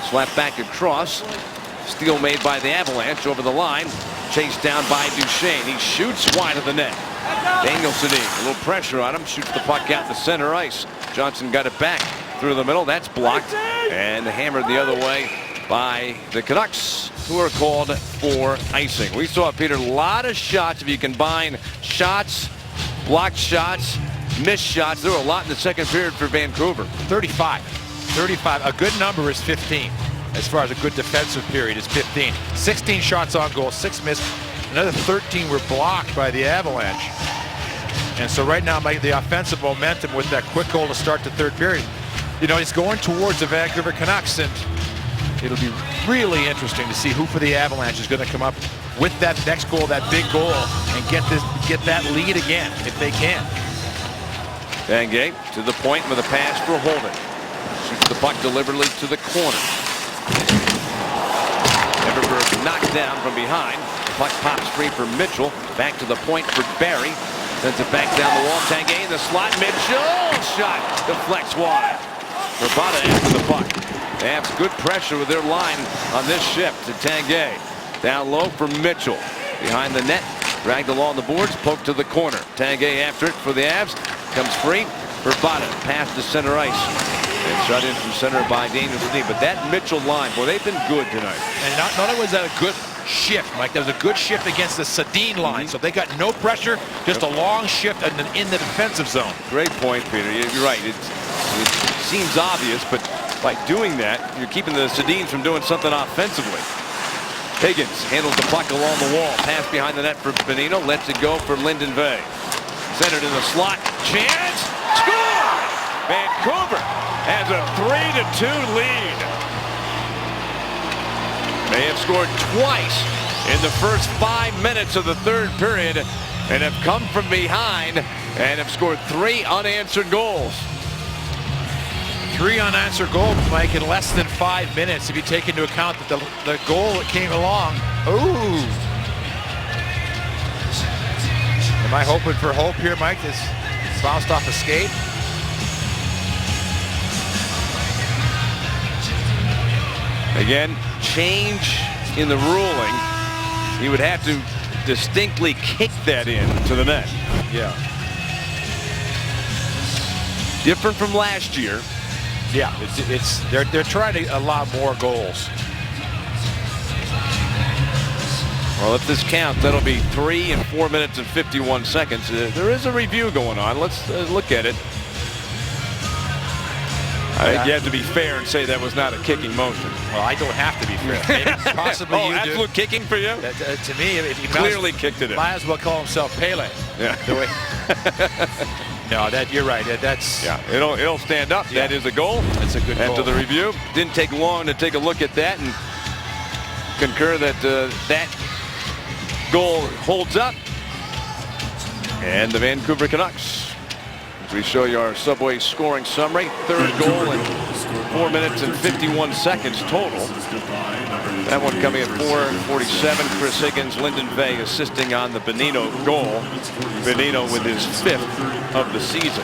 S1: Slapped back across. Steal made by the Avalanche over the line. Chased down by Duchesne. He shoots wide of the net. Daniel Sedin, a little pressure on him. Shoots the puck out to center ice. Johnson got it back through the middle. That's blocked. And hammered the other way by the Canucks, who are called for icing. We saw, Peter, a lot of shots. If you combine shots, blocked shots, missed shots, there were a lot in the second period for Vancouver.
S2: 35. A good number is 15. As far as a good defensive period is 15. 16 shots on goal, 6 missed. Another 13 were blocked by the Avalanche. And so right now, the offensive momentum with that quick goal to start the third period, you know, it's going towards the Vancouver Canucks, and it'll be really interesting to see who for the Avalanche is going to come up with that next goal, that big goal, and get that lead again if they can.
S1: Tanguay to the point with a pass for Holden. Shoots the puck deliberately to the corner. Everberg knocked down from behind. The puck pops free for Mitchell. Back to the point for Barry. Sends it back down the wall. Tanguay in the slot. Mitchell shot deflects wide. Urbata after the puck. They have good pressure with their line on this shift to Tanguay. Down low for Mitchell. Behind the net. Dragged along the boards. Poked to the corner. Tanguay after it for the Avs. Comes free. Urbata pass to center ice. And shot in from center by Daniel Sedin. But that Mitchell line, boy, they've been good tonight.
S2: And not only was that a good shift, Mike, that was a good shift against the Sedin line. So they got no pressure, just a long shift in the defensive zone.
S1: Great point, Peter. You're right. It seems obvious, but by doing that, you're keeping the Sedins from doing something offensively. Higgins handles the puck along the wall. Pass behind the net for Bonino. Lets it go for Linden Vey. Centered in the slot. Chance. Score! Vancouver has a 3-2 lead. They have scored twice in the first 5 minutes of the third period and have come from behind and have scored 3 unanswered goals.
S2: 3 unanswered goals, Mike, in less than 5 minutes if you take into account that the goal that came along. Ooh. Am I hoping for hope here, Mike? This bounced off a skate.
S1: Again, change in the ruling. He would have to distinctly kick that in to the net.
S2: Yeah.
S1: Different from last year.
S2: Yeah, they're trying to allow more goals.
S1: Well, if this counts, that'll be 3 and 4 minutes and 51 seconds. There is a review going on. Let's look at it. I think you have to be fair and say that was not a kicking motion.
S2: Well, I don't have to be fair. Maybe possibly you
S1: absolute
S2: do.
S1: kicking for you?
S2: To me, if he
S1: clearly kicked it in.
S2: Might as well call himself Pele.
S1: Yeah.
S2: The way. No, you're right. That's
S1: yeah. It'll stand up.
S2: Yeah.
S1: That is a goal.
S2: That's a good goal.
S1: After the review, didn't take long to take a look at that and concur that that goal holds up. And the Vancouver Canucks We show you our Subway scoring summary. Third goal in 4 minutes and 51 seconds total. That one coming at 4:47. Chris Higgins, Lyndon Vey assisting on the Bonino goal. Bonino with his 5th of the season.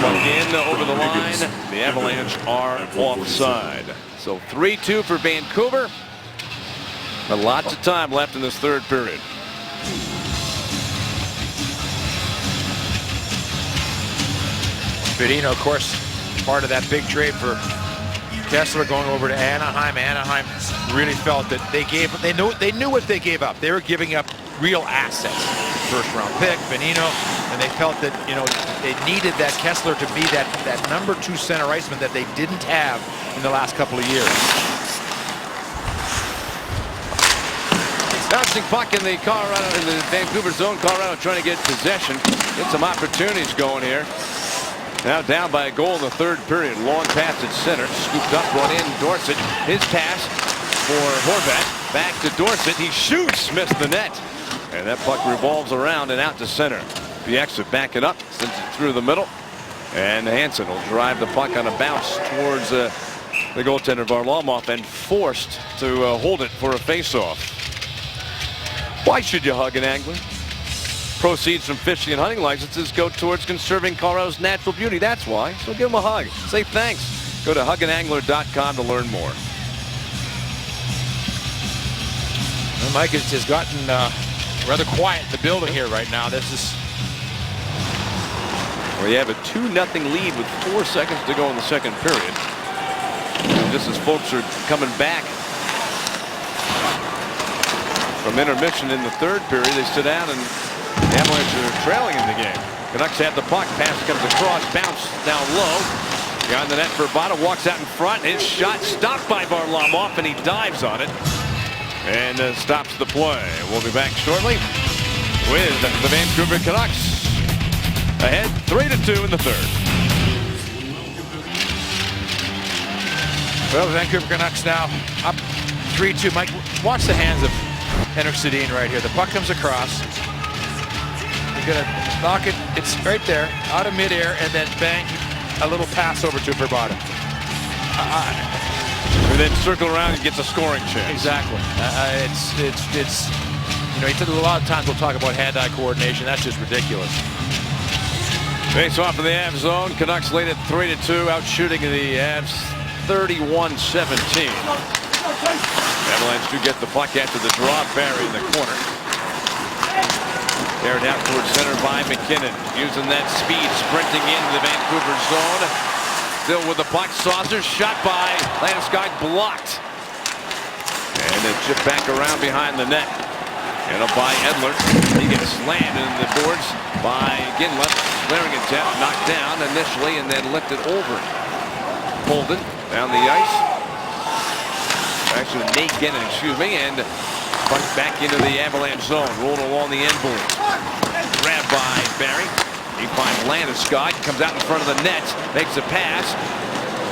S1: Puck in over the line. The Avalanche are offside. So 3-2 for Vancouver. But lots of time left in this third period.
S2: Bonino, of course, part of that big trade for Kessler going over to Anaheim. Anaheim really felt that they knew what they gave up. They were giving up real assets. First-round pick, Bonino, and they felt that, you know, they needed that Kessler to be that number 2 center iceman that they didn't have in the last couple of years.
S1: Bouncing puck in the Vancouver zone. Colorado trying to get possession, get some opportunities going here. Now down by a goal in the third period. Long pass at center, scooped up, brought in Dorsett. His pass for Horvat. Back to Dorsett. He shoots, missed the net. And that puck revolves around and out to center. Bieksa back it up, sends it through the middle. And Hansen will drive the puck on a bounce towards the goaltender Varlamov and forced to hold it for a face-off. Why should you hug an angler? Proceeds from fishing and hunting licenses go towards conserving Colorado's natural beauty. That's why. So give them a hug. Say thanks. Go to hugandangler.com to learn more.
S2: Well, Mike has gotten rather quiet in the building here right now. This is.
S1: We have a 2-0 lead with 4 seconds to go in the second period. And just as folks are coming back from intermission in the third period, they sit down and the Avalanche are trailing in the game. Canucks have the puck. Pass comes across. Bounce down low. Behind the net for Bada. Walks out in front. His shot stopped by Varlamov, and he dives on it. And stops the play. We'll be back shortly with the Vancouver Canucks. Ahead 3-2 in the third.
S2: Well, the Vancouver Canucks now up 3-2. Mike, watch the hands of Henrik Sedin right here. The puck comes across. You're going to knock it. It's right there, out of midair, and then bang, a little pass over to Vrbata.
S1: And then circle around and gets a scoring chance.
S2: Exactly. It's you know, a lot of times we'll talk about hand-eye coordination. That's just ridiculous.
S1: Face off in the Avs zone. Canucks lead at 3-2, out shooting the Avs 31-17. Avalanche do get the puck after the draw. Barry in the corner. Carried out towards center by McKinnon. Using that speed, sprinting into the Vancouver zone. Still with the puck. Saucer shot by Landeskog, blocked. And then chipped back around behind the net. And up by Edler. He gets slammed into the boards by Ginla. Clearing attempt, knocked down initially and then lifted over. Holden down the ice. Actually, Nate Ginnon, excuse me, and puck back into the Avalanche zone. Rolled along the end boards. Grabbed by Barry. He finds Landeskog, comes out in front of the net, makes a pass,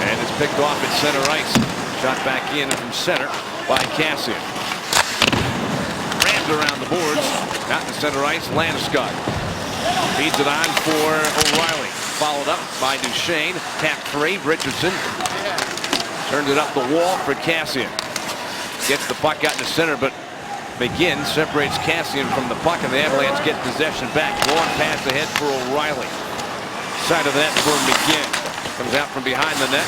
S1: and it's picked off at center ice. Shot back in from center by Kassian. Rammed around the boards, out to center ice, Landeskog. Feeds it on for O'Reilly. Followed up by Duchesne. Tap 3, Richardson. Turned it up the wall for Kassian. Gets the puck out to center, but McGinn separates Kassian from the puck, and the Avalanche get possession back. Long pass ahead for O'Reilly. Side of that for McGinn. Comes out from behind the net.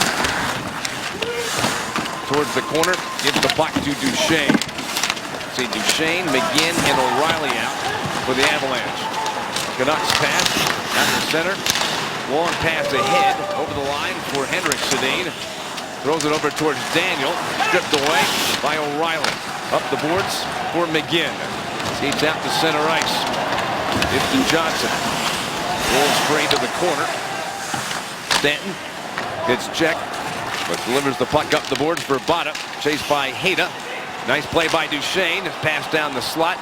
S1: Towards the corner. Gives the puck to Duchesne. See Duchesne, McGinn, and O'Reilly out for the Avalanche. Canucks pass out to center. Long pass ahead over the line for Henrik Sedin. Throws it over towards Daniel. Stripped away by O'Reilly. Up the boards for McGinn. Skates out to center ice. It's to Johnson. Rolls straight to the corner. Stanton gets checked, but delivers the puck up the boards for Bada. Chased by Hayda. Nice play by Duchesne. Pass down the slot.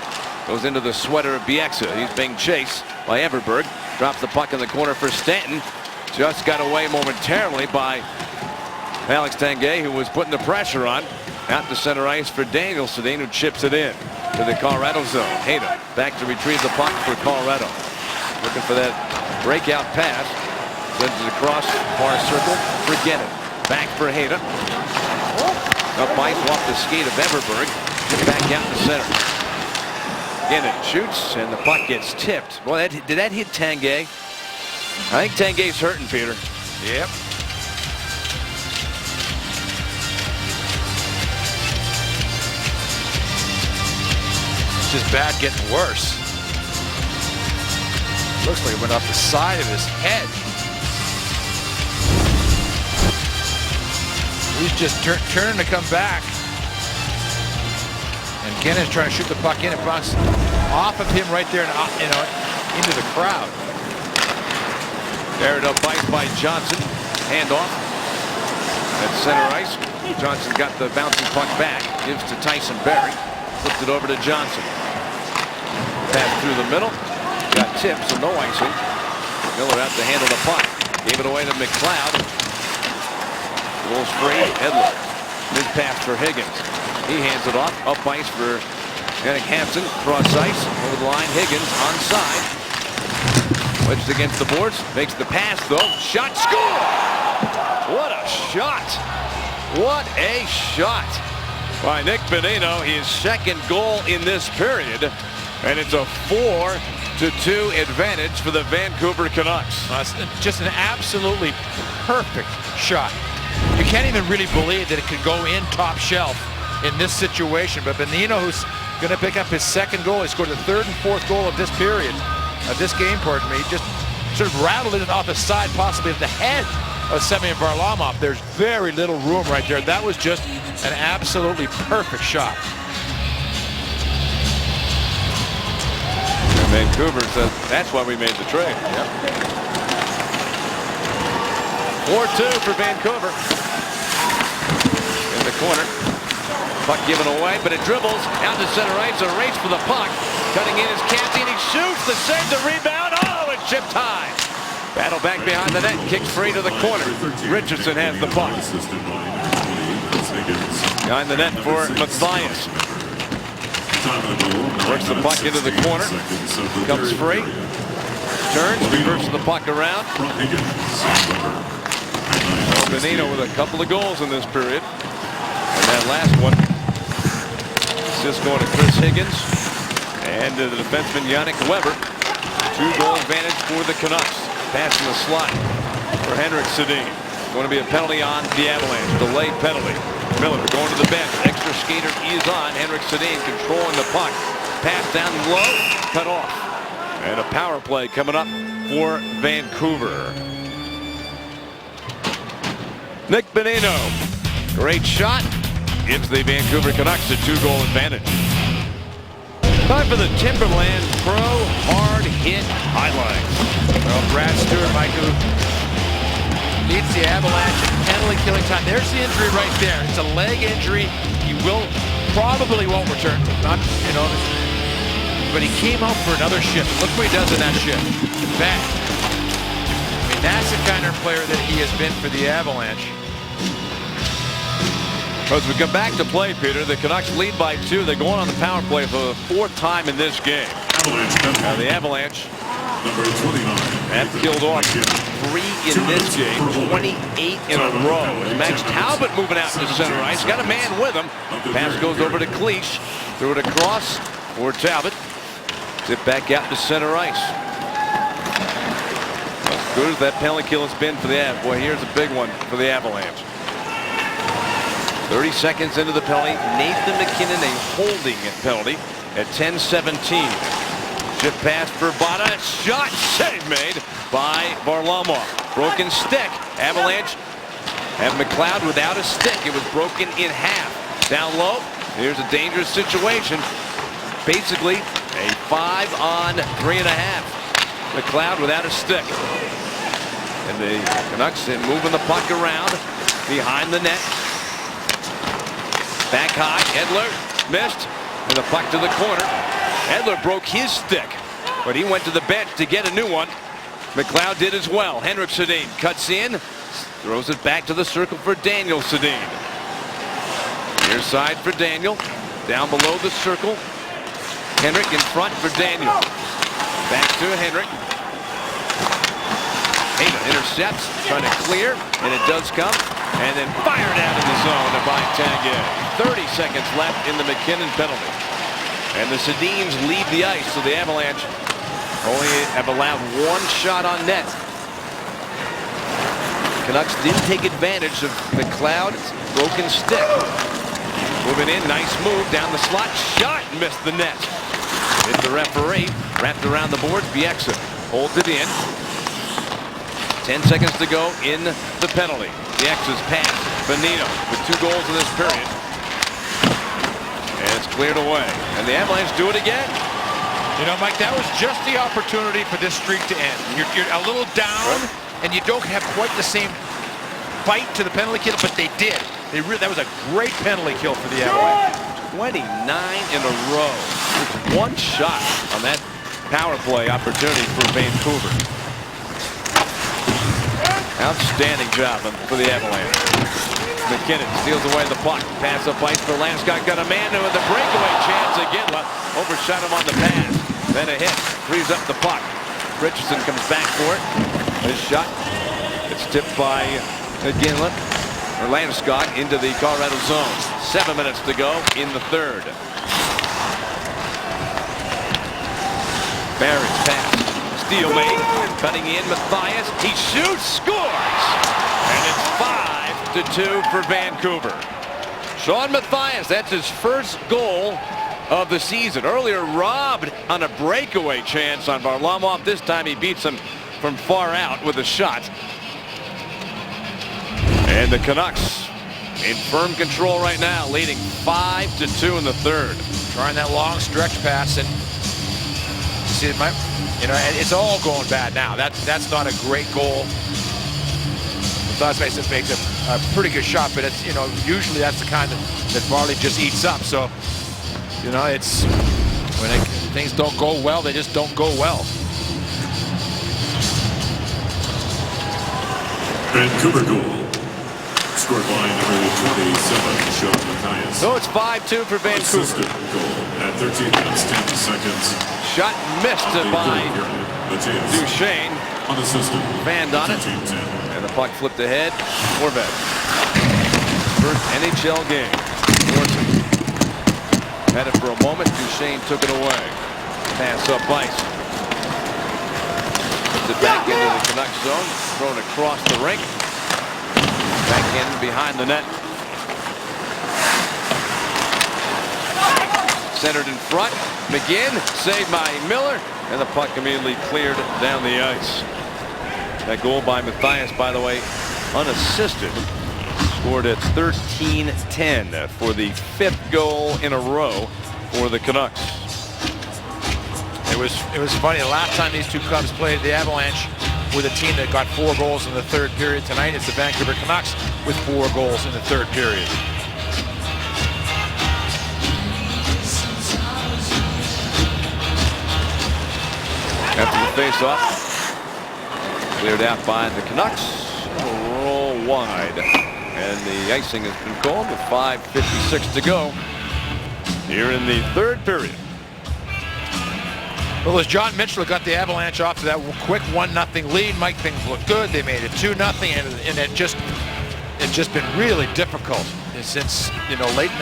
S1: Goes into the sweater of Bieksa. He's being chased by Everberg. Drops the puck in the corner for Stanton. Just got away momentarily by Alex Tanguay, who was putting the pressure on. Out to center ice for Daniel Sedin, who chips it in to the Colorado zone. Hayda back to retrieve the puck for Colorado. Looking for that Breakout pass. Sends it across far circle. Forget it. Back for Hayda. Up ice off the skate of Everberg. Back out in the center. Again, it shoots, and the puck gets tipped. Boy, did that hit Tanguay? I think Tanguay's hurting, Peter.
S2: Yep. It's just bad getting worse. Looks like it went off the side of his head. He's just turning to come back. And Kenneth's trying to shoot the puck in and bounce off of him right there and into the crowd.
S1: There, a bite by Johnson. Handoff at center ice. Johnson got the bouncing puck back. Gives to Tyson Barrie. Flipped it over to Johnson. Pass through the middle. Got tips, so no icing. Miller out to handle the puck. Gave it away to McLeod. Goes free. Edler. Mid pass for Higgins. He hands it off. Up ice for Henrik Hansson. Cross ice. Over the line. Higgins onside. Wedged against the boards. Makes the pass though. Shot. Score! What a shot! What a shot by Nick Bonino. His second goal in this period. And it's a 4-2 advantage for the Vancouver Canucks.
S2: Just an absolutely perfect shot. You can't even really believe that it could go in top shelf in this situation. But Bonino, who's going to pick up his second goal, he scored the third and fourth goal of this period, of this game, pardon me, just sort of rattled it off the side, possibly at the head of Semyon Varlamov. There's very little room right there. That was just an absolutely perfect shot.
S1: And Vancouver says that's why we made the trade.
S2: Yep.
S1: 4-2 for Vancouver. In the corner. Puck given away, but it dribbles out to center ice. A race for the puck. Cutting in is Canty, and he shoots. The save, the rebound. Oh, it's chipped high. Battle back behind the net. Kicks free to the corner. Richardson has the puck. Behind the net for Mathias. Works the puck into the corner. Comes free. Turns, reverses the puck around. Bonino with a couple of goals in this period. And that last one, assist going to Chris Higgins and to the defenseman Yannick Weber. 2-goal advantage for the Canucks. Passing the slot for Henrik Sedin. Going to be a penalty on the Avalanche. Delayed penalty. Miller going to the bench. Extra skater is on. Henrik Sedin controlling the puck. Pass down low. Cut off. And a power play coming up for Vancouver. Nick Bonino. Great shot. Gives the Vancouver Canucks a 2-goal advantage. Time for the Timberland Pro Hard Hit Highlights.
S2: Well, Brad Stewart, Mike, who leads the Avalanche in penalty killing time. There's the injury right there. It's a leg injury. He probably won't return. But he came out for another shift. Look what he does in that shift. Back. I mean, that's the kind of player that he has been for the Avalanche.
S1: As we come back to play, Peter, the Canucks lead by 2. They're going on the power play for the 4th time in this game. Now the Avalanche have killed off 3 in this game, 28 in a row. Max Talbot moving out to center ice. Got a man with him. Pass goes over to Cleach. Threw it across for Talbot. Zip back out to center ice. As good as that penalty kill has been for the Avs. Boy, here's a big one for the Avalanche. 30 seconds into the penalty, Nathan MacKinnon a holding penalty at 10:17. Chip pass for Bada. Shot save made by Varlamov. Broken stick. Avalanche have McLeod without a stick. It was broken in half. Down low. Here's a dangerous situation. Basically a 5-on-3.5. McLeod without a stick. And the Canucks moving the puck around behind the net. Back high, Edler missed, and the puck to the corner. Edler broke his stick, but he went to the bench to get a new one. McLeod did as well. Henrik Sedin cuts in, throws it back to the circle for Daniel Sedin. Near side for Daniel, down below the circle. Henrik in front for Daniel. Back to Henrik. Hayden intercepts, trying to clear, and it does come. And then fired out in the zone by Tanguay. 30 seconds left in the McKinnon penalty. And the Sedins leave the ice, so the Avalanche only have allowed one shot on net. Canucks didn't take advantage of McLeod's broken stick. Moving in, nice move down the slot, shot, missed the net. Hit the referee, wrapped around the boards, Bieksa holds it in. 10 seconds to go in the penalty. Bieksa's pass, Bonino with 2 goals in this period. And it's cleared away. And the Avalanche do it again.
S2: You know, Mike, that was just the opportunity for this streak to end. You're a little down, and you don't have quite the same bite to the penalty kill, but they did. That was a great penalty kill for the Avalanche.
S1: 29 in a row. Just one shot on that power play opportunity for Vancouver. Outstanding job for the Avalanche. McKinnon steals away the puck. Pass up ice for Landeskog. Got a man with a breakaway chance again. Overshot him on the pass. Then a hit. Frees up the puck. Richardson comes back for it. His shot. It's tipped by Ginla. Or Landeskog into the Colorado zone. 7 minutes to go in the third. Barry's pass. Steal made. Cutting in Mathias. He shoots. Scores. And it's 5-2 for Vancouver. Sean Mathias, that's his first goal of the season. Earlier robbed on a breakaway chance on Varlamov. This time he beats him from far out with a shot. And the Canucks in firm control right now, leading 5-2 in the third.
S2: Trying that long stretch pass, and see, it's all going bad now. That's not a great goal. Mathias makes a pretty good shot, but it's, usually that's the kind that Varley just eats up. So, it's when things don't go well, they just don't go well.
S4: Vancouver goal. Scored by number 27, Sean Mathias.
S1: So it's 5-2 for Vancouver.
S4: Assisted goal at 13 minutes, 10 seconds.
S1: Shot missed by
S4: Mathias.
S1: Duchesne.
S4: Unassisted.
S1: Fanned on it.
S4: 13-10.
S1: And the puck flipped ahead. Horvat. First NHL game. Morrison had it for a moment. Duchesne took it away. Pass up ice. Puts it back into the Canucks zone. Thrown across the rink. Back in behind the net. Centered in front. McGinn saved by Miller. And the puck immediately cleared down the ice. That goal by Mathias, by the way, unassisted. Scored at 13-10 for the 5th goal in a row for the Canucks.
S2: It was funny. The last time these two clubs played, the Avalanche with a team that got 4 goals in the third period. Tonight it's the Vancouver Canucks with 4 goals in the third period.
S1: After the face-off, cleared out by the Canucks. Roll wide. And the icing has been called with 5:56 to go here in the third period.
S2: Well, as John Mitchell got the Avalanche off to that quick 1-0 lead, Mike, things looked good. They made it 2-0, and it's just been really difficult since late in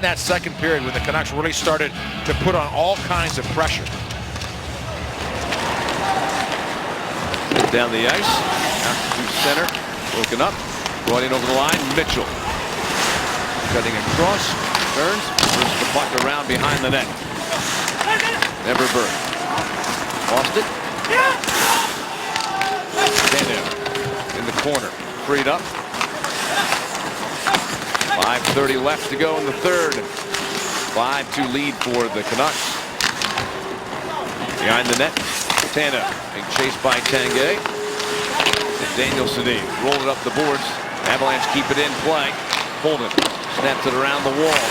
S2: that second period when the Canucks really started to put on all kinds of pressure.
S1: Down the ice, out to center, broken up, brought in over the line. Mitchell cutting across, turns, pushes the puck around behind the net. Everberg lost it. Tanev in the corner, freed up. 5:30 left to go in the third. 5-2 lead for the Canucks. Behind the net, Tanev being chased by Tanguay. Daniel Sedin rolled it up the boards. Avalanche keep it in play. Holden snaps it around the wall.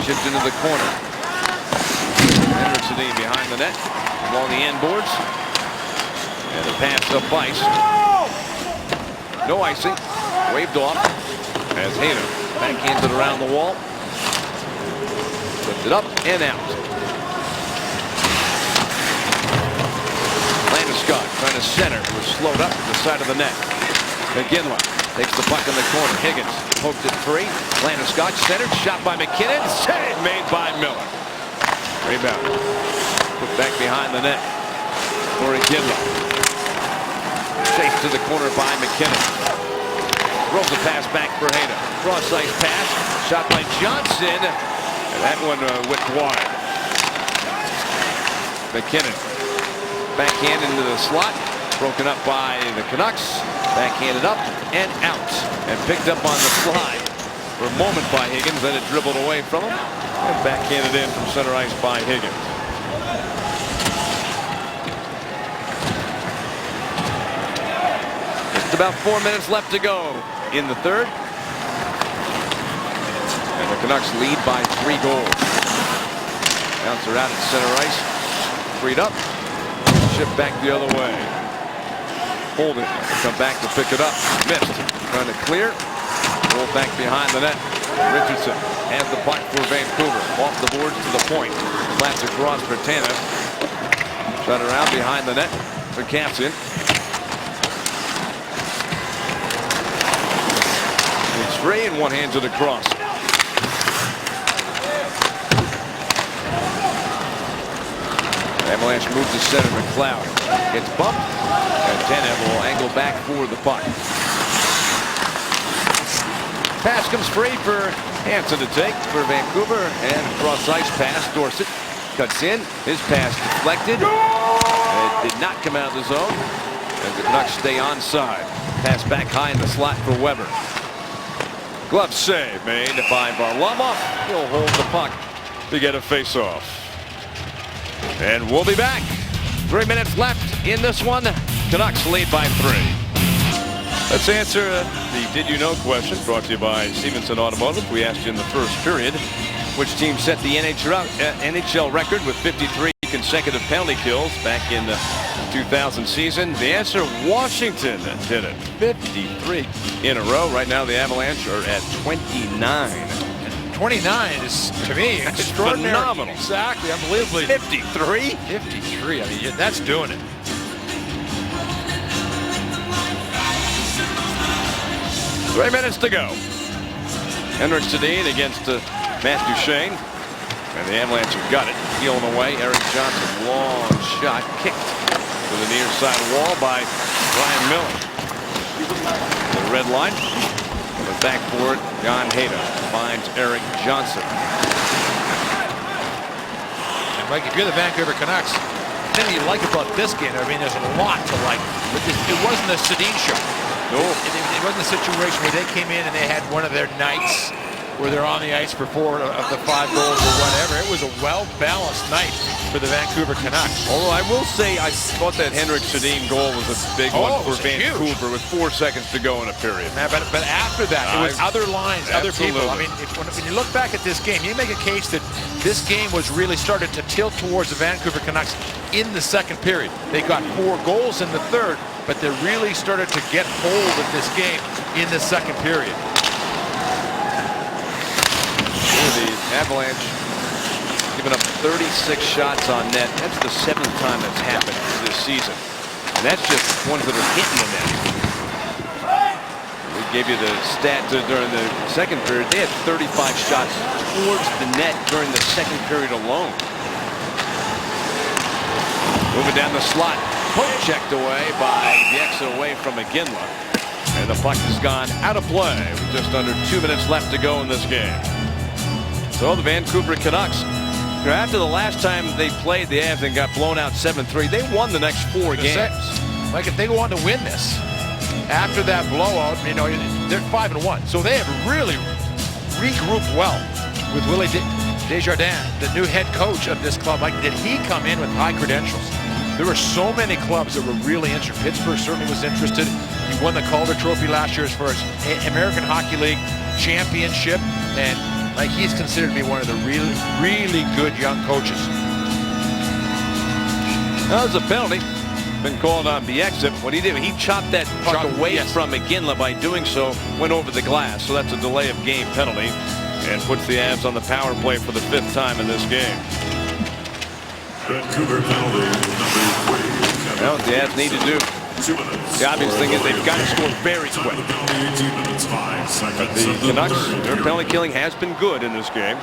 S1: Chipped into the corner. Henrik Sedin behind the net along the end boards. And the pass up ice. No icing. Waved off as Hayden backhands it around the wall. Lifted up and out. Landeskog trying to center. It was slowed up to the side of the net. McGinley takes the puck in the corner. Higgins poked it free. Landeskog centered. Shot by McKinnon. Save made by Miller. Rebound. Put back behind the net for McGinley. Chased to the corner by McKinnon. Rolls the pass back for Hayden. Cross ice pass. Shot by Johnson. And that one went wide. McKinnon. Backhand into the slot. Broken up by the Canucks. Backhanded up and out. And picked up on the slide for a moment by Higgins. Then it dribbled away from him. And backhanded in from center ice by Higgins. Just about 4 minutes left to go in the third. And the Canucks lead by 3 goals. Bouncer out at center ice. Freed up. Shipped back the other way. Holding. Come back to pick it up. Missed. Trying to clear. Roll back behind the net. Richardson has the puck for Vancouver. Off the boards to the point. Slats across for Tanev. Shut around behind the net for Kampson. It's free and one-handed across. Avalanche moves to center. McLeod gets bumped, and Tanev will angle back for the puck. Pass comes free for Hansen to take for Vancouver, and cross ice pass. Dorsett cuts in. His pass deflected. It did not come out of the zone, and the Canucks stay onside. Pass back high in the slot for Weber. Glove save made by Varlamov. He'll hold the puck to get a face-off. And we'll be back. 3 minutes left in this one. Canucks lead by 3. Let's answer the Did You Know question brought to you by Stevenson Automotive. We asked you in the first period which team set the NHL record with 53 consecutive penalty kills back in the 2000 season. The answer, Washington did it. 53 in a row. Right now the Avalanche are at 29.
S2: 29 is, to me, extraordinary.
S1: Phenomenal.
S2: Exactly, unbelievably.
S1: 53?
S2: 53, I mean, that's doing it.
S1: Three minutes to go. Henrik Sedin against Matt Duchene. And the Avalanche have got it. Peeling away. Erik Johnson, long shot, kicked to the near side wall by Ryan Miller. The red line. The backboard, Jan Hayda finds Erik Johnson.
S2: And Mike, if you're the Vancouver Canucks, the thing you like about this game, I mean, there's a lot to like. But it wasn't a Sedin show.
S1: No.
S2: It wasn't a situation where they came in and they had one of their nights where they're on the ice for 4 of the 5 goals or whatever. It was a well-balanced night for the Vancouver Canucks.
S1: Although I will say I thought that Henrik Sedin goal was a big one for Vancouver with 4 seconds to go in a period.
S2: Man, but after that, it was other lines, other people. I mean, when you look back at this game, you make a case that this game was really started to tilt towards the Vancouver Canucks in the second period. They got 4 goals in the third, but they really started to get hold of this game in the second period.
S1: The Avalanche giving up 36 shots on net. That's the 7th time that's happened this season. And that's just ones that are hitting the net. We gave you the stat during the second period. They had 35 shots towards the net during the second period alone. Moving down the slot. Poke checked away by the exit away from McGinley. And the puck has gone out of play with just under 2 minutes left to go in this game. So the Vancouver Canucks, after the last time they played the Avs and got blown out 7-3, they won the next 4 games.
S2: Like if they go on to win this, after that blowout, you know, they're 5-1. So they have really regrouped well with Willie Desjardins, the new head coach of this club. Like, did he come in with high credentials? There were so many clubs that were really interested. Pittsburgh certainly was interested. He won the Calder Trophy last year as far as American Hockey League championship, and like he's considered to be one of the really good young coaches.
S1: That was a penalty. Been called on Bieksa. What he did, he chopped that puck away from McGinley. By doing so, went over the glass. So that's a delay of game penalty and puts the Avs on the power play for the 5th time in this game.
S4: Vancouver penalty number 3.
S1: Well, the Avs need to do.
S4: 2 minutes.
S1: The obvious thing is they've got to score very quick.
S4: 18 minutes, 5 seconds.
S1: The Canucks, their penalty killing has been good in this game.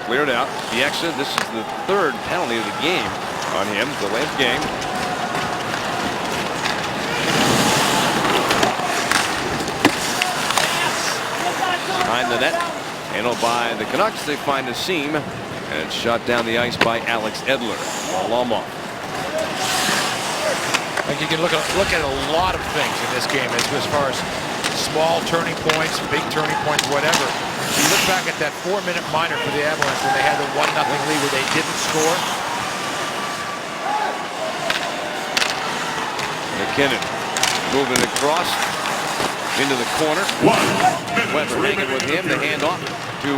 S1: Cleared out. Bieksa, this is the third penalty of the game on him. The last game. Behind the net. Handled by the Canucks. They find a seam. And it's shot down the ice by Alex Edler. Varlamov.
S2: I think you can look at a lot of things in this game as far as small turning points, big turning points, whatever. You look back at that 4-minute minor for the Avalanche when they had the 1-0 lead where they didn't score.
S1: McKinnon moving across into the corner.
S4: 1 minute.
S1: Weber hanging with him. The handoff to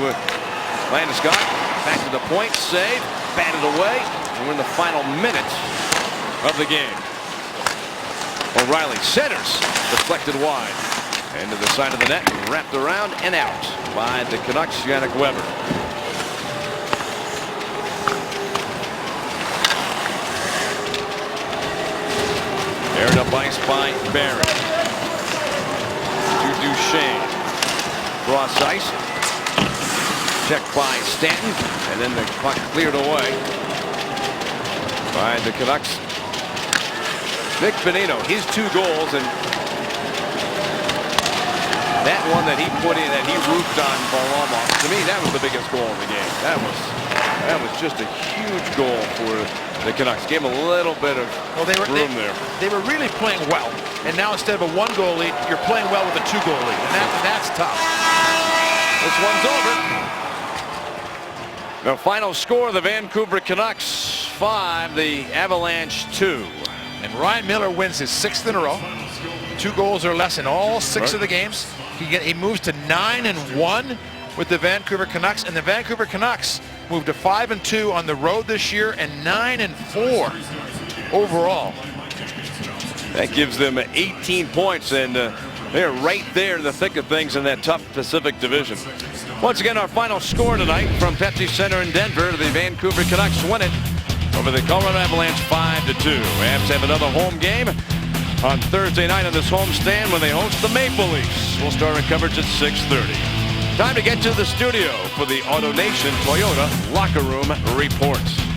S1: Landeskog. Back to the point. Save. Batted away. And we're in the final minute of the game. O'Reilly centers. Deflected wide. And to the side of the net. Wrapped around and out by the Canucks. Yannick Weber. Aired up ice by Barry. To Duchesne. Cross ice. Checked by Stanton. And then the puck cleared away by the Canucks. Nick Bonino, his 2 goals, and that one that he put in, that he roofed on Varlamov, to me, that was the biggest goal of the game. That was just a huge goal for the Canucks. Gave him a little bit of room there.
S2: They were really playing well, and now instead of a 1-goal lead, you're playing well with a 2-goal lead, and that's tough.
S1: This one's over. The final score: the Vancouver Canucks 5, the Avalanche 2.
S2: And Ryan Miller wins his 6th in a row. 2 goals or less in all 6 of the games. He moves to 9-1 with the Vancouver Canucks, and the Vancouver Canucks moved to 5-2 on the road this year and 9-4 overall.
S1: That gives them 18 points, and they're right there in the thick of things in that tough Pacific Division. Once again, our final score tonight from Pepsi Center in Denver: the Vancouver Canucks win it over the Colorado Avalanche 5-2. Avs have another home game on Thursday night on this homestand when they host the Maple Leafs. We'll start our coverage at 6:30. Time to get to the studio for the AutoNation Toyota Locker Room Report.